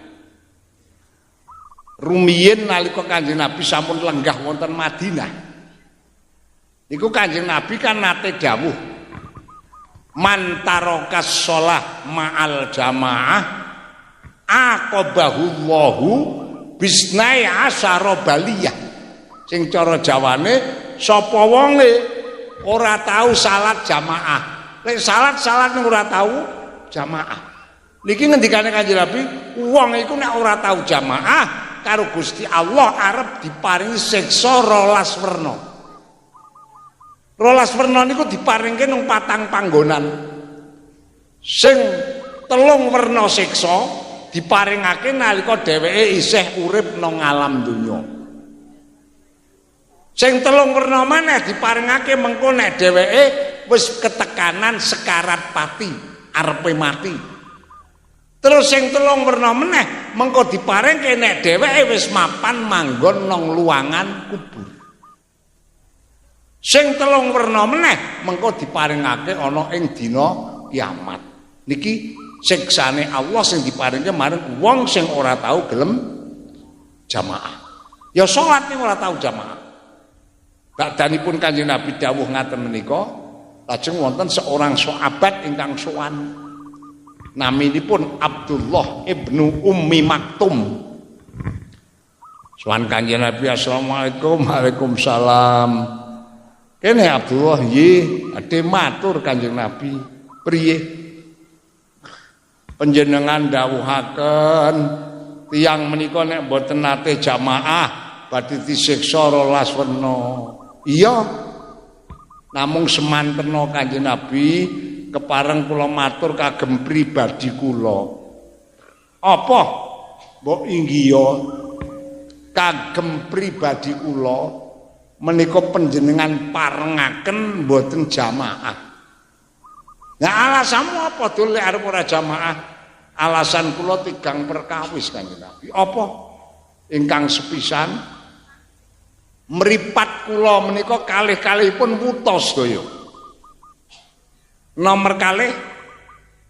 Rumiyin nalika Kanjeng Nabi sampun lenggah wonten Madinah. Niku Kanjeng Nabi kan nate dawuh. Man tarokas shalah ma'al jamaah aqabahu Allahu bisnai asyara baliyah. Sing cara Jawane sapa wonge ora tahu salat jamaah. Lek salat ora tahu jamaah. Niki ngendikane Kanjeng Nabi, wong iku nek ora tahu jamaah karo Gusti Allah arep diparingi siksa 12 werna. 12 werna niku diparingke nang 4 panggonan. Sing 3 werna siksa diparingake nalika dheweke isih urip nang alam donya. Sing 3 werna maneh diparingake mengko nek dheweke wis ketekanan sekarat pati, arepe mati. Terus sing 3 werna meneh mengko diparingke nek dheweke wis mapan manggon nang luangan kubur. Sing 3 werna meneh mengko diparingake ana ing dina kiamat. Niki siksane Allah sing diparingke marang wong sing ora tahu gelem jamaah. Ya salat ning ora tahu jamaah. Bakdanipun Kanjeng Nabi dawuh ngaten menika, lajeng wonten seorang sahabat ingkang sowan. Naminipun Abdullah ibnu Ummi Maktum. Sowan Kanjeng Nabi, assalamualaikum, waalaikumsalam. Kene Abdullah, nggih, ade matur Kanjeng Nabi, priye? Panjenengan dawuhaken tiyang menika nek mboten nate jamaah badhe disiksa 12 wena. Iya. Namung semantena Kanjeng Nabi kepareng kula matur kagem pribadi kula. Apa? Mbok inggiya kagem pribadi kula menika panjenengan parengaken mboten jamaah. Nah alasanmu apa dul lek arep ora jamaah? Alasan kula tigang perkawis Kanjeng Nabi. Apa? Ingkang sepisan mripat kula menika kalih-kalihipun wuta sedaya. Nomor kalih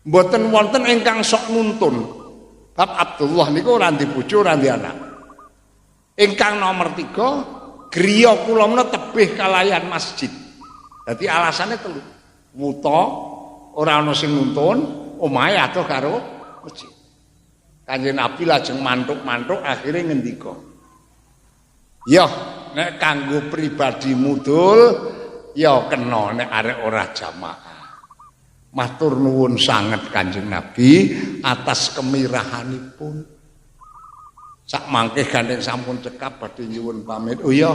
mboten wonten ingkang sok nuntun. Bab Abdullah niku ora ndek bojo, ora ndek anak. Ingkang nomor 3, griya kula menika tebih kalayan masjid. Dadi alasane telu. Wuta, ora ana sing nuntun, omahe adoh karo masjid. Kanjeng Nabi lajeng mantuk-mantuk akhirnya ngendika. Ya, nek kanggo pribadi mudul ya kena nek arek ora jamaah. Matur nuwun sanget Kanjeng Nabi atas kemirahanipun. Sak mangke gandeng sampun cekap badhe nyuwun pamit. Oh ya.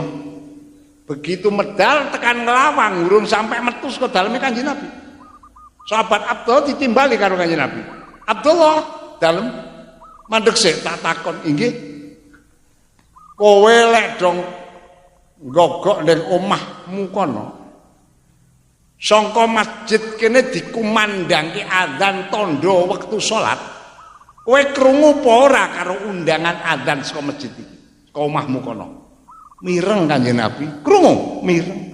Begitu medal tekan ngelawang urung sampai metu saka daleme Kanjeng Nabi. Sahabat Abdullah ditimbali karo Kanjeng Nabi. Abdullah dalem mandeg sik tak takon, inggih. Kowe lek dong gogok ning omahmu kono. Sangka masjid kene dikumandangke adzan tondo wektu salat. Kowe krungu apa ora karo undangan adzan saka masjid iki? Saka omahmu kono. Mireng Kanjeng Nabi, krungu, mireng.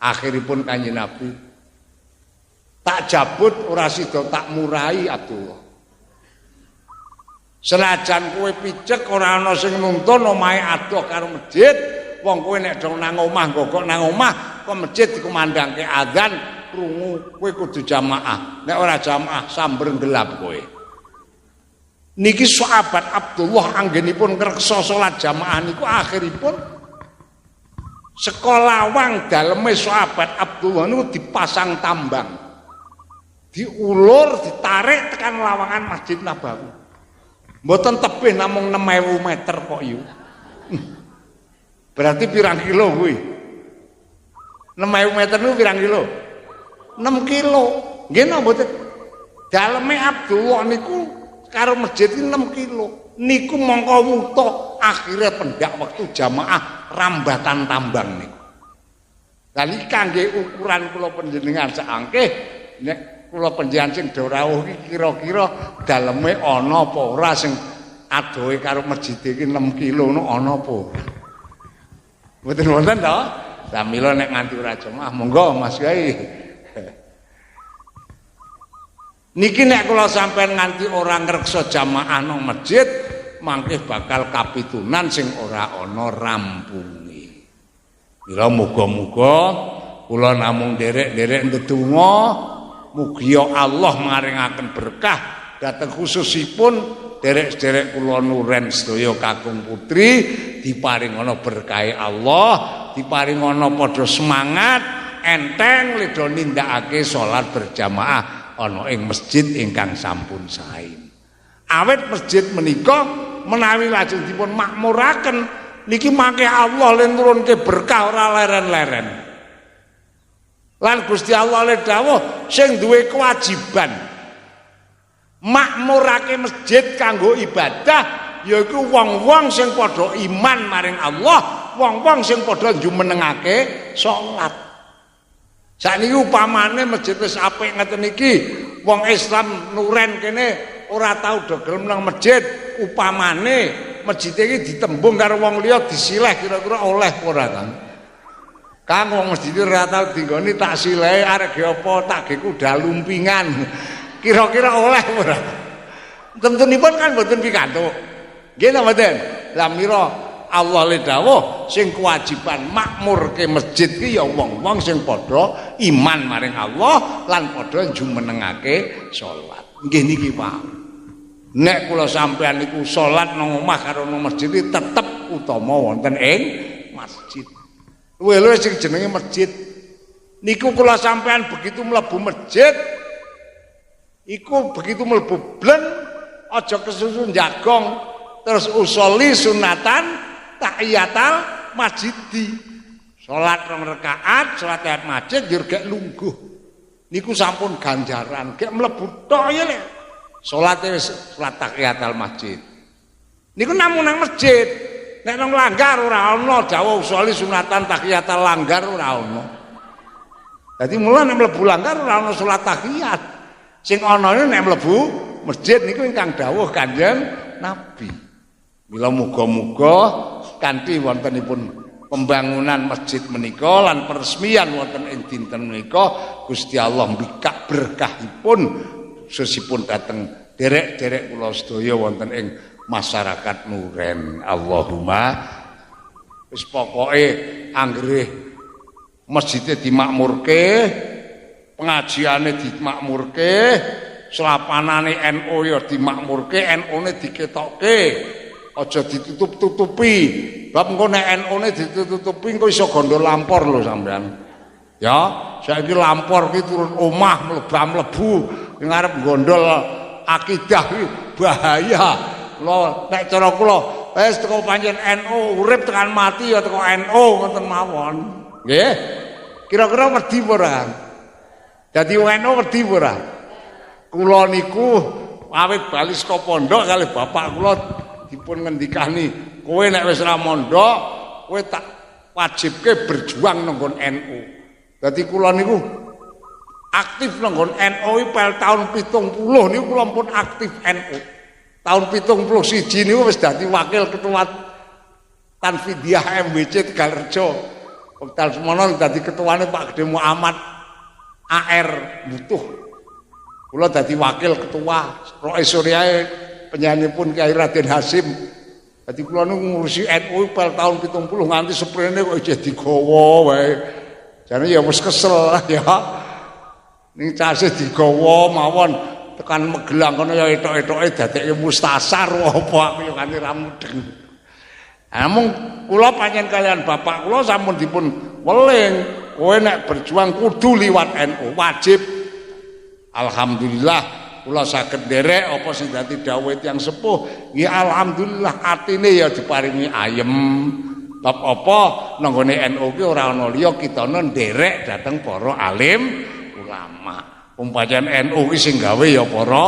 Akhiripun Kanjeng Nabi tak jabut ora sida tak murai Abdullah. Senajan kowe picek ora ana sing nuntun omahe adoh karo masjid, wong kowe nek dong nang omah gogok nang omah, kok masjid dikumandangke adzan, krungu kowe kudu jamaah. Nek ora jamaah samber gelap kowe. Niki sahabat Abdullah anggenipun ngreksa salat jamaah niku akhiripun sekolawang daleme sahabat Abdullah niku dipasang tambang. Diulur, ditarik tekan lawangan Masjid Nabawi. Mboten tebih namung 6.000 meter kok yu. Berarti pirang kilo kuwi? 6.000 meter niku pirang kilo? 6 kilo. Nggih napa mboten? Daleme Abdullah niku karo masjid iki 6 kilo. Niku mongko wuta akhire pendak waktu jamaah rambatan tambang niku. Lah iki kangge ukuran kula panjenengan saangke nek kula panjenengan sing dawuh iki kira-kira daleme ana apa ora sing adohe karo masjid iki 6 kilo no ana apa ora. Mboten wonten to? Lah mila nek nganti ora jamaah monggo Mas Kyai. Niki nek kula sampean nganti ora ngreksa jamaah nang masjid, mangke bakal kapitunan sing ora ana rampunge. Mila muga-muga kula namung nderek-nderek ndedonga mugi Allah maringaken berkah dhateng khususipun derek-derek kula nuren sedaya kakung putri diparingana berkahe Allah, diparingana padha semangat enteng leda nindakake salat berjamaah ana ing masjid ingkang sampun sae. Awit masjid menika menawi lajeng dipun makmuraken niki mangke Allah len nurunke berkah ora leren-leren. Lan Gusti Allah le dawuh sing duwe kewajiban makmurake masjid kanggo ibadah yaiku wong-wong sing padha iman maring Allah, wong-wong sing padha jumenengake salat. Sakniki upamane masjid wis apik ngeten iki, wong Islam nuren kene ora tau do gelem nang masjid, upamane masjid iki ditembung karo wong liya disileh kira-kira oleh ora kan? Kang wong masjid ora tau dinggoni tak silahe arek ge apa tak ge kuda lumpingan. Kira-kira oleh ora? Tentunipun kan mboten pikantuk. Nggih napa mboten? Lah mira Allah le dawuh sing kewajiban makmurke masjid ki ya wong-wong sing padha iman maring Allah lan padha jumenengake salat. Nggih niki Pak. Nek kula sampean niku salat nang omah karo nang masjid tetep utama wonten ing masjid. Luwih-luwih sing jenenge masjid niku kula sampean begitu mlebu masjid iku begitu mlebu blen aja kesusu jagong terus usoli sunatan tahiyatul masjidi salat 2 rakaat salat tahiyat masjid njur gek lungguh niku sampun ganjaran gek mlebu tok ya lek salate wis salat tahiyatul masjid niku namung nang masjid nek nang langgar ora ana dawuh usoli sunatan tahiyatul langgar ora ana dadi mula nek mlebu langgar ora ana salat tahiyat sing ana nek mlebu masjid niku ingkang dawuh Kanjeng Nabi mila muga-muga kanthi wontenipun pembangunan masjid menika lan peresmian wonten ing dinten menika Gusti Allah mbikak berkahipun sesipun dateng derek-derek kula sedaya wonten ing masyarakat Nuren. Allahumma wis pokoke anggere masjide dimakmurke, pengajiane dimakmurke, selapanane NU ya dimakmurke, NU-ne diketokke. Aja ditutup-tutupi. Bab engko nek NU-ne ditutupi engko iso gondo lampor lho sampean. Ya, saiki lampor ki turun omah mlebu ning arep gondol akidah ki bahaya. Lho nek cara kula wis teko pancen NU urip tekan mati ya teko NU ngoten mawon. Nggih. Kira-kira wedi ora? Dadi NU wedi ora? Kula niku awit bali saka pondok kali bapak kula dipun ngendikani kowe nek wis ra mondok kowe tak wajibke berjuang nang NU. Dadi kula niku aktif nang NU pel tahun 70 niku kula pun aktif NU. Tahun 71 niku wis dadi wakil ketua Tanfidiyah MWC Tegalrejo. Wekdal semono dadi ketuane Pak Gede Muhammad AR Butuh. Kula dadi wakil ketua Roe Suryae penyanyi pun Kyai Raden Hasim. Jadi kula niku ngurusi NU pel tahun 70 nganti seprene kok isih digawa wae. Jane ya wis kesel ya. Ning case digawa mawon tekan Magelang kono ya etok-etoke dadekke mustasar apa aku ya kanthi ra mudeng. Namung kula pancen kalian bapak kula sampun dipun weling, kowe nek berjuang kudu liwat NU, wajib. Alhamdulillah kula saged nderek apa sing dadi dawuh tiyang sepuh nggih alhamdulillah atine ya diparingi ayem bab apa nang gone NU ki ora ana liya kitana nderek dhateng para alim ulama umpajan NU ki sing gawe ya para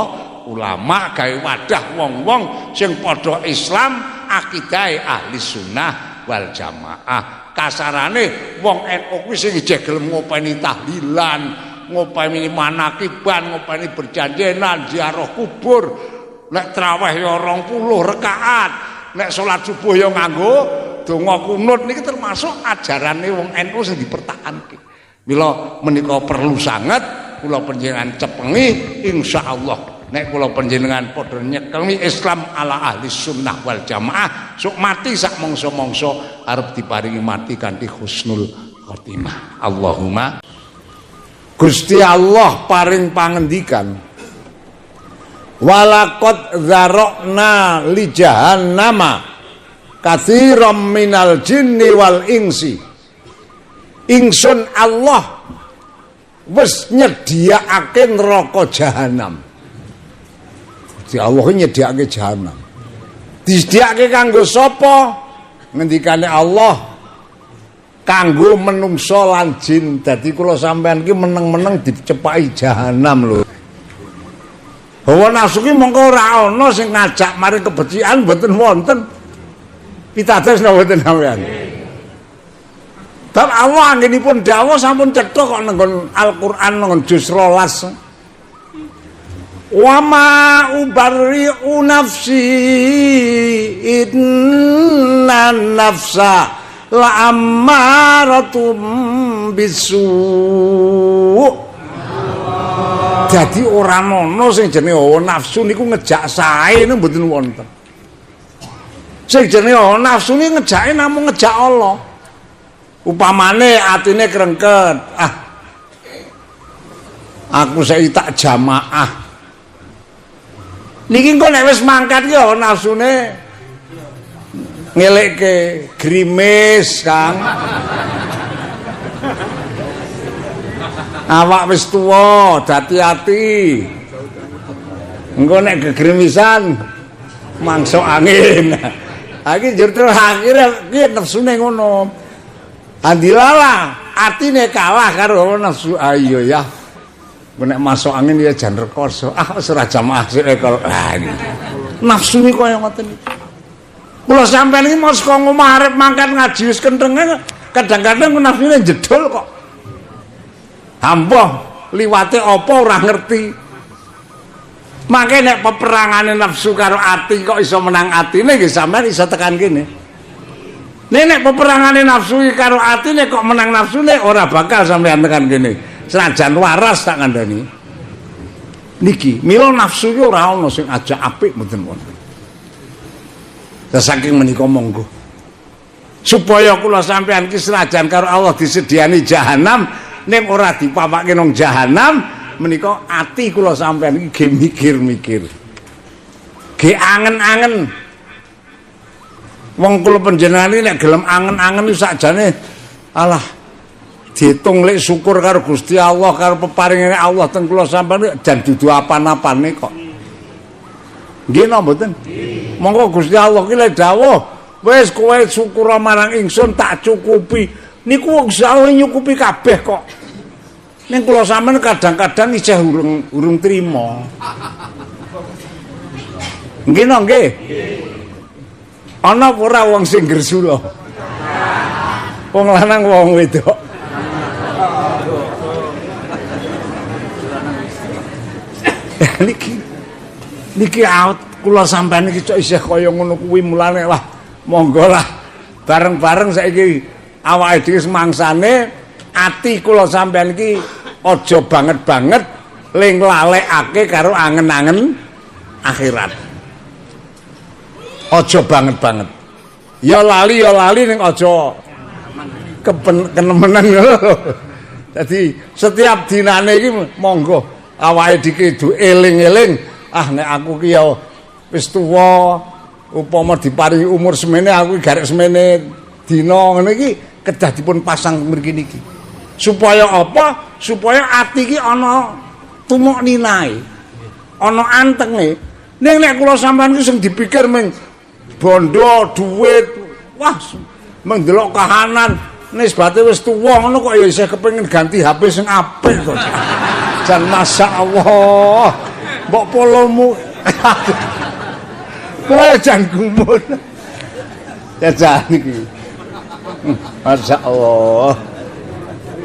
ulama gawe wadah wong-wong sing padha Islam akidahe ahli sunnah wal jamaah kasarane wong NU ki sing jegel ngopeni tahlilan ngopeni manakiban, ngopeni berjanjenan, ziarah kubur, nek traweh ya 20 rakaat, nek salat subuh ya nganggo donga kunut niki termasuk ajarane wong NU sing dipertahanke. Mila menika perlu sanget kula panjenengan cepengi insyaallah nek kula panjenengan padha nyekelmi Islam ala ahli sunnah wal jamaah sok mati sak mangsa-mangsa arep diparingi mati kanthi husnul khotimah. Allahumma Gusti Allah paring pangendikan walaqad dzarokna li jahannama katsiran minal jinni wal insi. Ingsun Allah wis nyediakake neraka jahanam. Gusti Allah nyediakake jahanam. Disediakake kanggo sapa? Ngendikane Allah kanggo menungso lan jin. Dadi kula sampean ki meneng-meneng dicepaki jahanam lho. Hawa nafsu ki mongko ora ana sing ngajak mari kebecikan mboten wonten. Pitados napa mboten sampean? Bab Allah anggenipun dawuh sampun cetha kok nenggon Al-Qur'an nenggon juz 12. Wa ma ubarri'u nafsi inna nafsa la ammaratum bisu. Jadi ora ana sing jenenge hawa nafsu niku ngejak sae niku mboten wonten. Sing jenenge hawa nafsu niku ngejake namung ngejak Allah. Upamane atine krengket, aku saiki tak jamaah. Niki engko nek wis mangkat ki hawa nafsune ngelekke grimis, Kang. Awak wis tuwa, hati-hati. Engko nek gegrimisan mangso angin. Iki jurtul akhire ki nafsune ngono. Andilala atine kalah karo nafsu. Ayo ya. Nek masuk angin ya jan rekoso. Wis ora jamaah sik kok. Nafsu iki kaya ngoten iki. Kula sampeyan iki mos kok ngomah arep mangkat ngaji wis kenthenge kadang-kadang nafsune jedul kok. Amboh liwate apa ora ngerti. Mangke nek peperangane nafsu karo ati kok iso menang atine nggih sampeyan iso tekan kene. Nek peperangane nafsu karo atine kok menang nafsune ora bakal sampeyan tekan kene. Senajan waras tak kandhani. Niki, mila nafsu iki ora ana sing ajak apik mboten wonten. Saking menika monggo. Supaya kula sampeyan ki senajan karo Allah disediani jahanam ning ora dipapake nang jahanam menika ati kula sampeyan iki ge mikir-mikir. Ge angen-angen. Wong kula panjenengan iki nek gelem angen-angen sakjane alah diitung lek syukur karo Gusti Allah karo peparingane Allah teng kula sampeyan jan dudu apa-apane kok. Nggih napa mboten? Monggo Gusti Allah ki lek dawuh wis kowe syukur marang ingsun tak cukupi. Niku Gusti Allah nyukupi kabeh kok. Ning kula sampeyan kadang-kadang isih urung trima. Nggih nggih. Ana ora wong sing gersula. Wong lanang wong wedok. Niki out kula sampeyan iki cok isih kaya ngono kuwi mulane wah monggo lah bareng-bareng saiki awake dhewe semangsane ati kula sampeyan iki aja banget-banget ling lalekake karo angen-angen akhirat. Aja banget-banget. Ya lali ning aja kenemenan ngono. Dadi setiap dinane iki monggo awake dhewe eling-eling nek aku ki ya wis tuwa upama diparingi umur semene aku garek semene dina ngene iki kedah dipun pasang mriki niki. Supaya apa? Supaya ati ki ana tumukninae. Ana antenge. Ning nek kula sampean ki sing dipikir mung bondo, duit, wah mendelok kahanan nisbate wis tuwa ngono kok ya isih kepengin ganti HP sing apik kok. Jan masyaallah. Mbok polomu. Kowe jan gumun. Jajan iki. Masyaallah.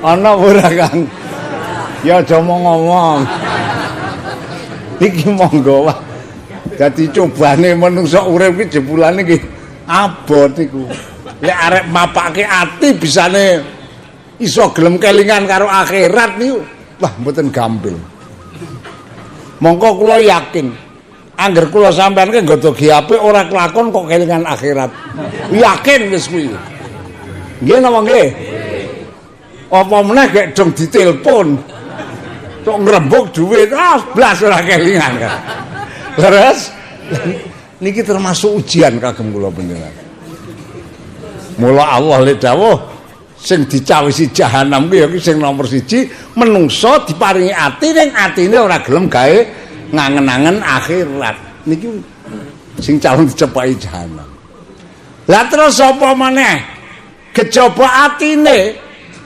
Ana ora Kang? Ya aja ngomong. Iki monggo wae. Dadi cobane menungso urip iki jebulane nggih abot iku. Lek arep mapake ati bisane iso gelem kelingan karo akhirat niku wah mboten gampil. Mongko kula yakin angger kula sampeyan ki nggodhogi HP ora kelakon kok kelingan akhirat. Yakin wis kuwi. Nggih napa nggih? Apa meneh gek dong ditelepon. Tok ngrembug dhuwit blas ora kelingan kan. Terus niki termasuk ujian kagem kula panjenengan. Mula Allah le dawuh sing dicawisi jahanam kuwi ya sing nomor 1 menungso diparingi ati ning atine ora gelem gawe ngangen-angen akhirat. Niki sing calon dicepaki jahanam. Lah terus sapa maneh kejaba atine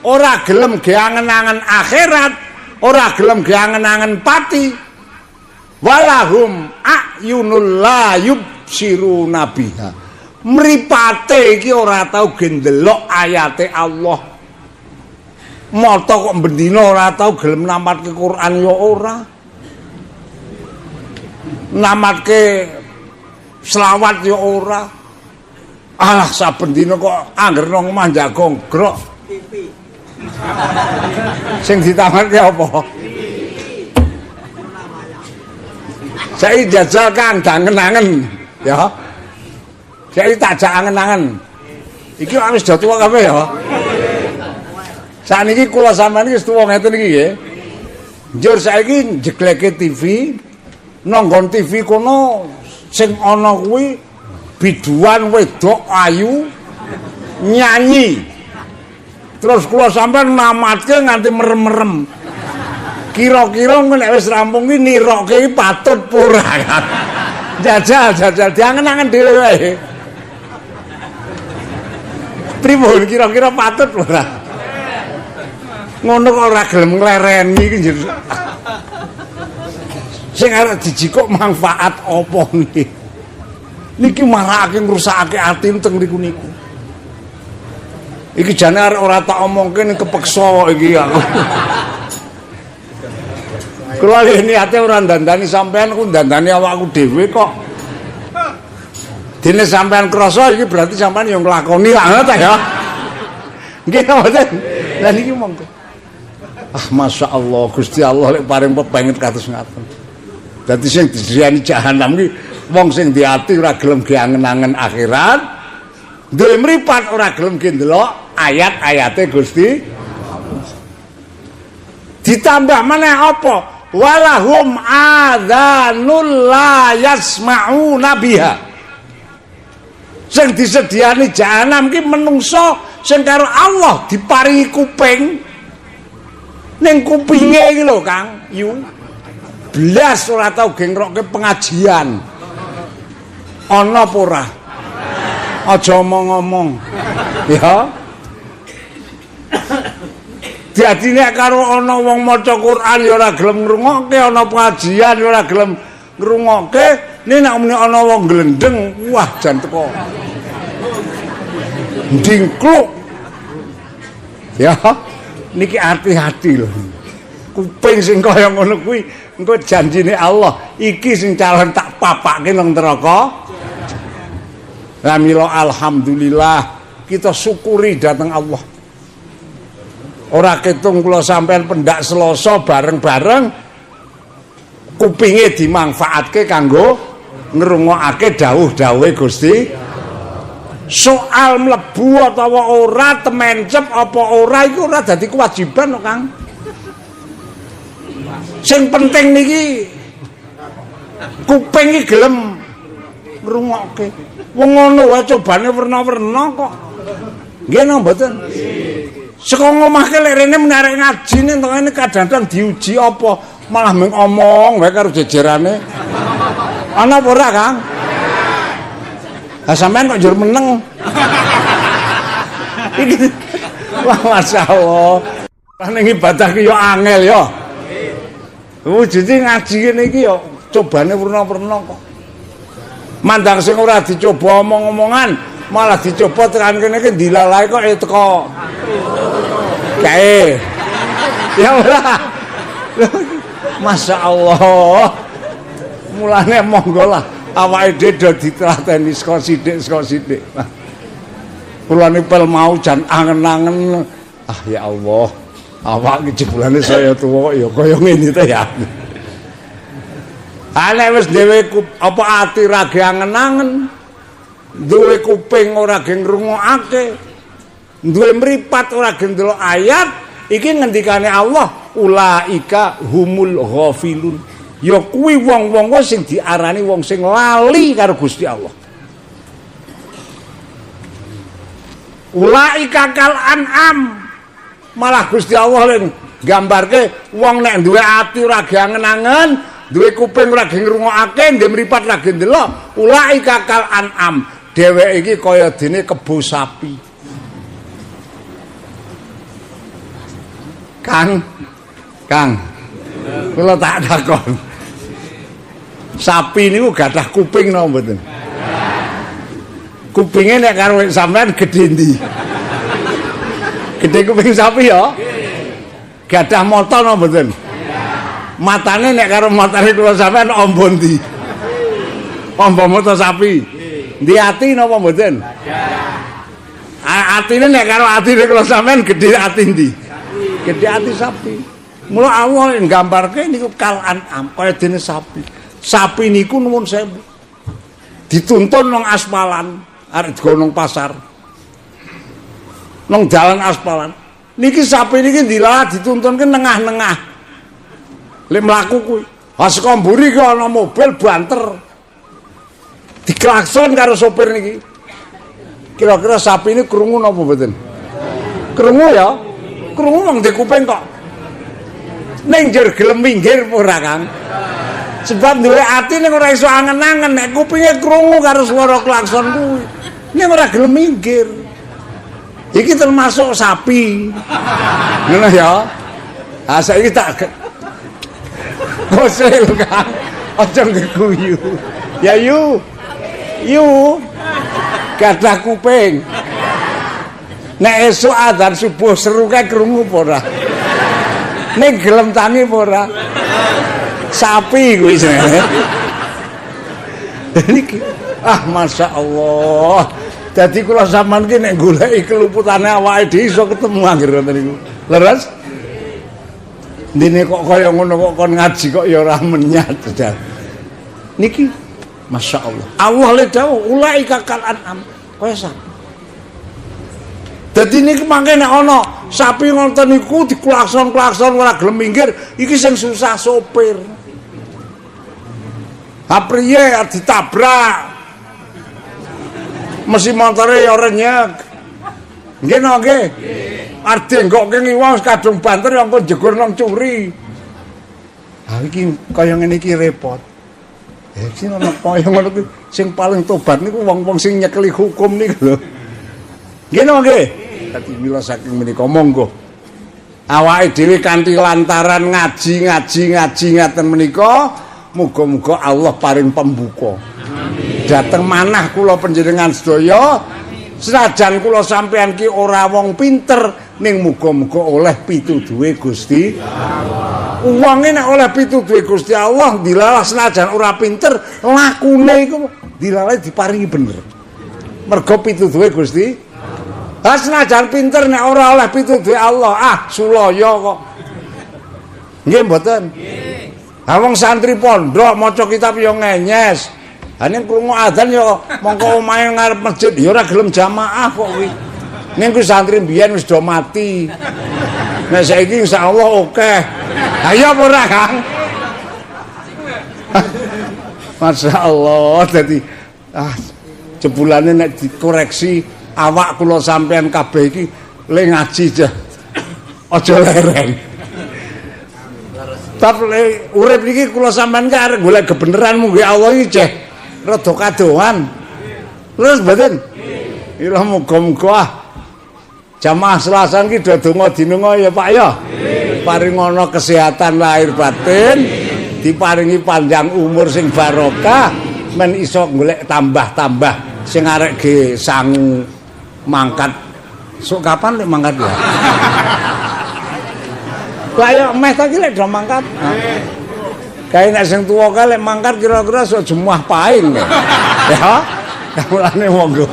ora gelem gawe angen-angen akhirat, ora gelem gawe angen-angen pati. Walahum ayunul la yubsiruna biha. Mripate iki ora tau gendelok ayate Allah. Mata kok bendina ora tau gelem namatke Quran ya ora. Namatke selawat ya ora. Alah saben dina kok angger nang omah njagong grok. TV. Sing ditamarke apa? Saya jajal Kang dangen-angen ya. Saya tak jak angen-angen. Iki wis do tuwa kabeh ya. Sakniki kula sampeyan iki wis tuwa ngeten iki nggih. Njur saiki jegleke TV, nonggon TV kono sing ana kuwi biduan wedok ayu nyanyi. Terus kula sampeyan namatke nganti merem-merem. Kira-kira nek wis rampung iki nirokke iki patut pura kan. Jajal diangen-angen dhewe wae. Pripun kira-kira patut ora? Ngono kok ora gelem nglereni iki njero. Sing arep dijikuk manfaat apa niki? Niki marake ngrusakake ati teng niku. Iki jane arek ora tak omongke ning kepeksa iki aku. Kula niate ora dandani sampean, aku dandani awakku dhewe kok. Dene sampean krasa iki berarti sampean yang nglakoni lah ta ya. Nggih mboten. Lah niki monggo. Ah masyaallah Gusti Allah lek paring pepengit kados ngaten. Dadi sing disiyani jahanam iki wong sing di ati ora gelem geangen-angen akhirat, duwe mripat ora gelem ndelok ayat-ayate Gusti. Ditambah meneh apa? Walahum adzanul la yasma'una biha. Sing disediani jahanam ki menungso sing karo Allah diparingi kuping ning kupinge iki lho Kang yu blas ora tau gengrokke pengajian ana apa ora aja omong-omong ya. Dadi nek karo ana wong maca Quran ya ora gelem ngrungokke, ana pengajian ya ora gelem ngrungokke, nek ana wong glendeng, wah jan teko. Ndingkluk. Ya, niki hati-hati lho. Kuping sing kaya ngono kuwi engko janjine Allah, iki sing calon tak papake nang neraka. Lah mila alhamdulillah kita syukuri datang Allah. Ora ketung kula sampean pendak Selasa bareng-bareng kupinge dimanfaatke kanggo ngrungokake dawuh-dawuhe Gusti. Soal mlebu utawa ora temencep apa ora iku ora dadi kewajiban kok Kang. Sing penting niki kuping iki gelem ngrungokke. Wong ngono wae cobane werna-werna kok. Nggih napa mboten? Saka ngomahke lek rene menarek ngaji ning tengene kadang-kadang diuji apa malah mung omong wae karo jejerane. Ana apa ora, Kang? Lah sampean kok njur meneng. Iki wah masyaallah. Lah ning ibadah ki yo angel yo. Wujude ngaji kene iki yo cobane werna-werna kok. Mandang sing ora dicoba omong-omongan, malah dicoba tekan kene iki dilalae kok teko. Kae. Ya ora. Masyaallah. Mulane monggo lah awake dhewe do ditrateni saka sithik. Kula nipel mau jan angen-angen. Ah ya Allah. Awak iki jebulane saya tuwa ya kaya ngene ta ya. Ane wis dhewe apa ati ra ge angen-angen. Duwe kuping ora ge ngrungokake. Duwe mripat ora ge ndelok ayat, iki ngendikane Allah, ulaika humul ghafilun. Ya kuwi wong-wong sing diarani wong sing lali karo Gusti Allah. Ulaika kal an'am. Malah Gusti Allah len gambarke wong nek duwe ati ora ge angen-angen, duwe kuping ora ge ngrungokake, ndek mripat ora ge ndelok, ulaika kal an'am. Dheweke iki kaya dene kebo sapi. Kang, kula tak takon. Sapi niku gadah kuping napa mboten? Kupinge nek karo sampean gedhe ndi? Gedhe kuping sapi ya? Gadah mata napa mboten? Matane nek karo matane kula sampean ombo ndi? Ombo mata sapi. Ndi ati napa mboten? Atine nek karo atine kula sampean gedhe ati ndi? Gedhe ati sapi. Mula Allah nggambarke niku kal an'am kaya dene sapi. Sapi niku nuwun sewu. Dituntun nang aspalan, arep digonong pasar. Nang dalan aspalan. Niki sapi niki dilalah dituntunke nengah-nengah. Lek mlaku kuwi, ha saka mburi ki ana mobil banter. Diklakson karo sopir niki. Kira-kira sapi ini krungu napa mboten? Krungu ya. Krungu wong ndek kuping kok. Ning njur gelem minggir ora, Kang? Sebab duwe ati ning ora iso angen-angen nek kupinge krungu karo swara klakson kuwi. Ning ora gelem minggir. Iki termasuk sapi. Ngono ya. Ha saiki tak kosil, Kang. Aja ngeguyu. Ya yu. Gadah kuping. Nek esuk adzan subuh seru kae krungu apa ora? Ning gelem tani apa ora? Sapi kuwi jenenge. Niki masya Allah. Dadi kula sampean ki nek goleki keluputane awake dhewe iso ketemu anggere ngoten niku. Leres? Dene kok kaya ngono kok kon ngaji kok ya ora menyat. Niki masya Allah. Allah le dawuh ulaika kal an'am. Kaya sapi. Dadi niki mangke nek ana sapi ngoten niku diklakson-klakson ora gelem minggir, iki sing susah sopir. Apriye ditabrak. Mesti motore ya renyek. Nggih no nggih. Arep nggokke ngiwang kadung banter ya engko jegur nang curi. Ha iki kaya ngene iki repot. Sing ana kaya ngono kuwi sing paling tobat niku wong-wong sing nyekeli hukum niku lho. Nggih no nggih. Dadi mila saking menika monggo. Awake dhewe kanthi lantaran ngaji ngaten menika muga-muga Allah paring pembuka. Dateng manah kula panjenengan sedaya senajan kula sampean ki ora wong pinter ning muga-muga oleh pituduhe Gusti Allah. Wonge nek oleh pituduhe Gusti Allah dilalah senajan ora pinter lakune iku dilalah diparingi bener. Mergo pituduhe Gusti. Ha senajan pinter nek ora oleh pituduhe Allah, sulaya kok. Nggih mboten? Nggih. Ha wong santri pondok maca kitab ya ngenyes. Ha ning krungu adzan ya mongko omahe ngarep masjid ya ora gelem jamaah kok kuwi. Ning ku santri mbiyen wis do mati. Nek saiki insyaallah akeh. Ha iya apa ora, Kang? Masyaallah dadi jebulane nek dikoreksi awak kula sampean kabeh iki le ngaji aja lereng. Tapi urip niki kula sampean ki arep golek kebenaran munggo Allah iki ceh rada kadoan. Terus mboten? Ira muga-muga jamaah Selasan ki do donga dinunga ya Pak ya. Paringono kesehatan lahir batin, diparingi panjang umur sing barokah, men iso golek tambah-tambah sing arek ge sangu mangkat. Sok kapan lek mangkat ya? Kaya meh ta ki lek do mangkat. Kae nek sing tuwa kae lek mangkat kira-kira sok jemuah paing. Ya. Mulane monggo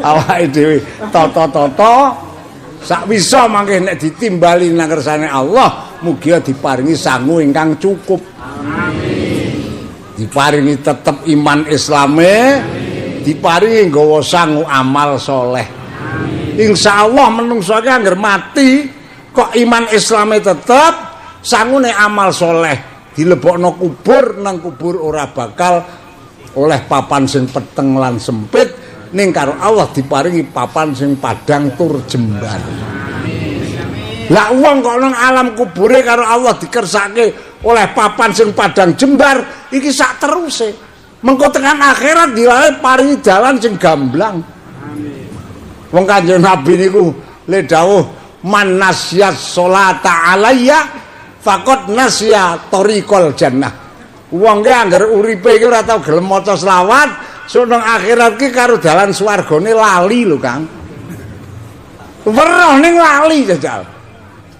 awake dhewe tata-tata sak wisa mangke nek ditimbali nang kersane Allah mugi diparingi sangu ingkang cukup. Amin. Diparingi tetep iman Islame, diparingi nggawa sangu amal soleh. Insyaallah menungso iki angger mati kok iman Islame tetep, sangune amal soleh dilebokno kubur, nang kubur ora bakal oleh papan sing peteng lan sempit, ning karo Allah diparingi papan sing padang tur jembar. Lah wong kok nang alam kubure karo Allah dikersake oleh papan sing padang jembar, iki sak teruse. Mengko tekan akhirat dilae paringi dalan sing gamblang. Wong Kanjeng Nabi niku le dawuh man nasyat sholata alayya faqad nasya tariqal jannah. Wong ki angger uripe iki ora tau gelem maca selawat, sok nang akhirat ki karo dalan swargane lali lho, Kang. Weruh ning lali jajal.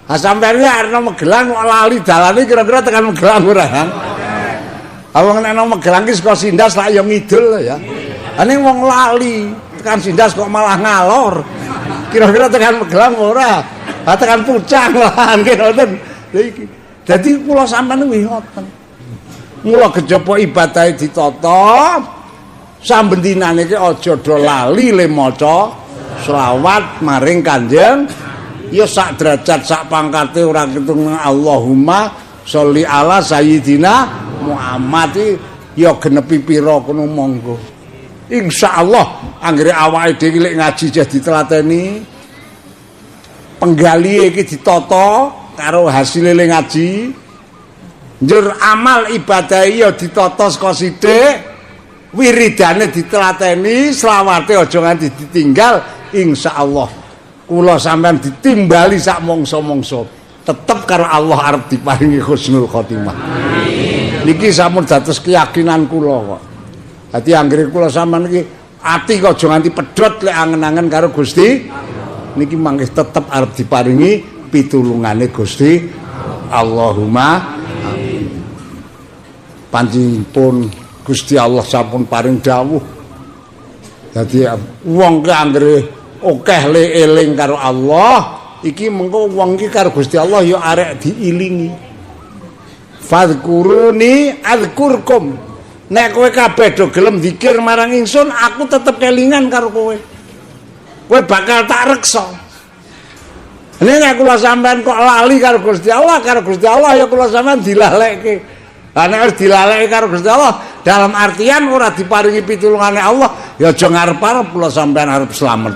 Ha sampeyan iki arep Magelang kok lali dalane kira-kira tekan Magelang ora, Kang? Wong nek nang Magelang ki saka Sindas lak yo ngidul ya. Ane wong lali, tekan sindas kok malah ngalor. Kira-kira tekan Magelang ora. Tekan Pucang lah nggih ngoten. Dadi kula sampeyan nggih ngoten. Mula kejaba ibadah ditata, sambendinane iki aja do lali le maca selawat maring Kanjeng ya sak derajat sak pangkate ora ketung Allahumma sholli ala sayyidina Muhammad ya genepi pira kono monggo. Insyaallah anggere awake dhewe lek ngaji jeh ditelateni penggali iki ditata karo hasil ngaji. Njur amal ibadah ya ditata saka sithik, wiridane ditelateni, selawate aja nganti ditinggal, insyaallah kula sampean ditimbali sak mangsa-mangsa. Tetep karo Allah arep diparingi husnul khotimah. Niki sampun dados keyakinan kula kok. Dadi anggere kula sampean iki ati kok aja nganti pedhot lek angen-angen karo Gusti. Niki mangke tetep arep diparingi pitulungane Gusti. Allahumma panjenipun Gusti Allah sampun paring dawuh. Dadi wong ki anggere akeh le eling karo Allah, iki mengko wong iki karo Gusti Allah ya arek diilingi. Fadhkuruni adzkurkum. Nek kowe kabeh do gelem zikir marang ingsun, aku tetep kelingan karo kowe. Kowe bakal tak reksa. Nek kula sampean kok lali karo Gusti Allah ya kula sampean dilalekke. Lah nek wis dilaleki karo Gusti Allah dalam artian ora diparingi pitulungane Allah ya aja ngarep-arep kula sampean arep slamet.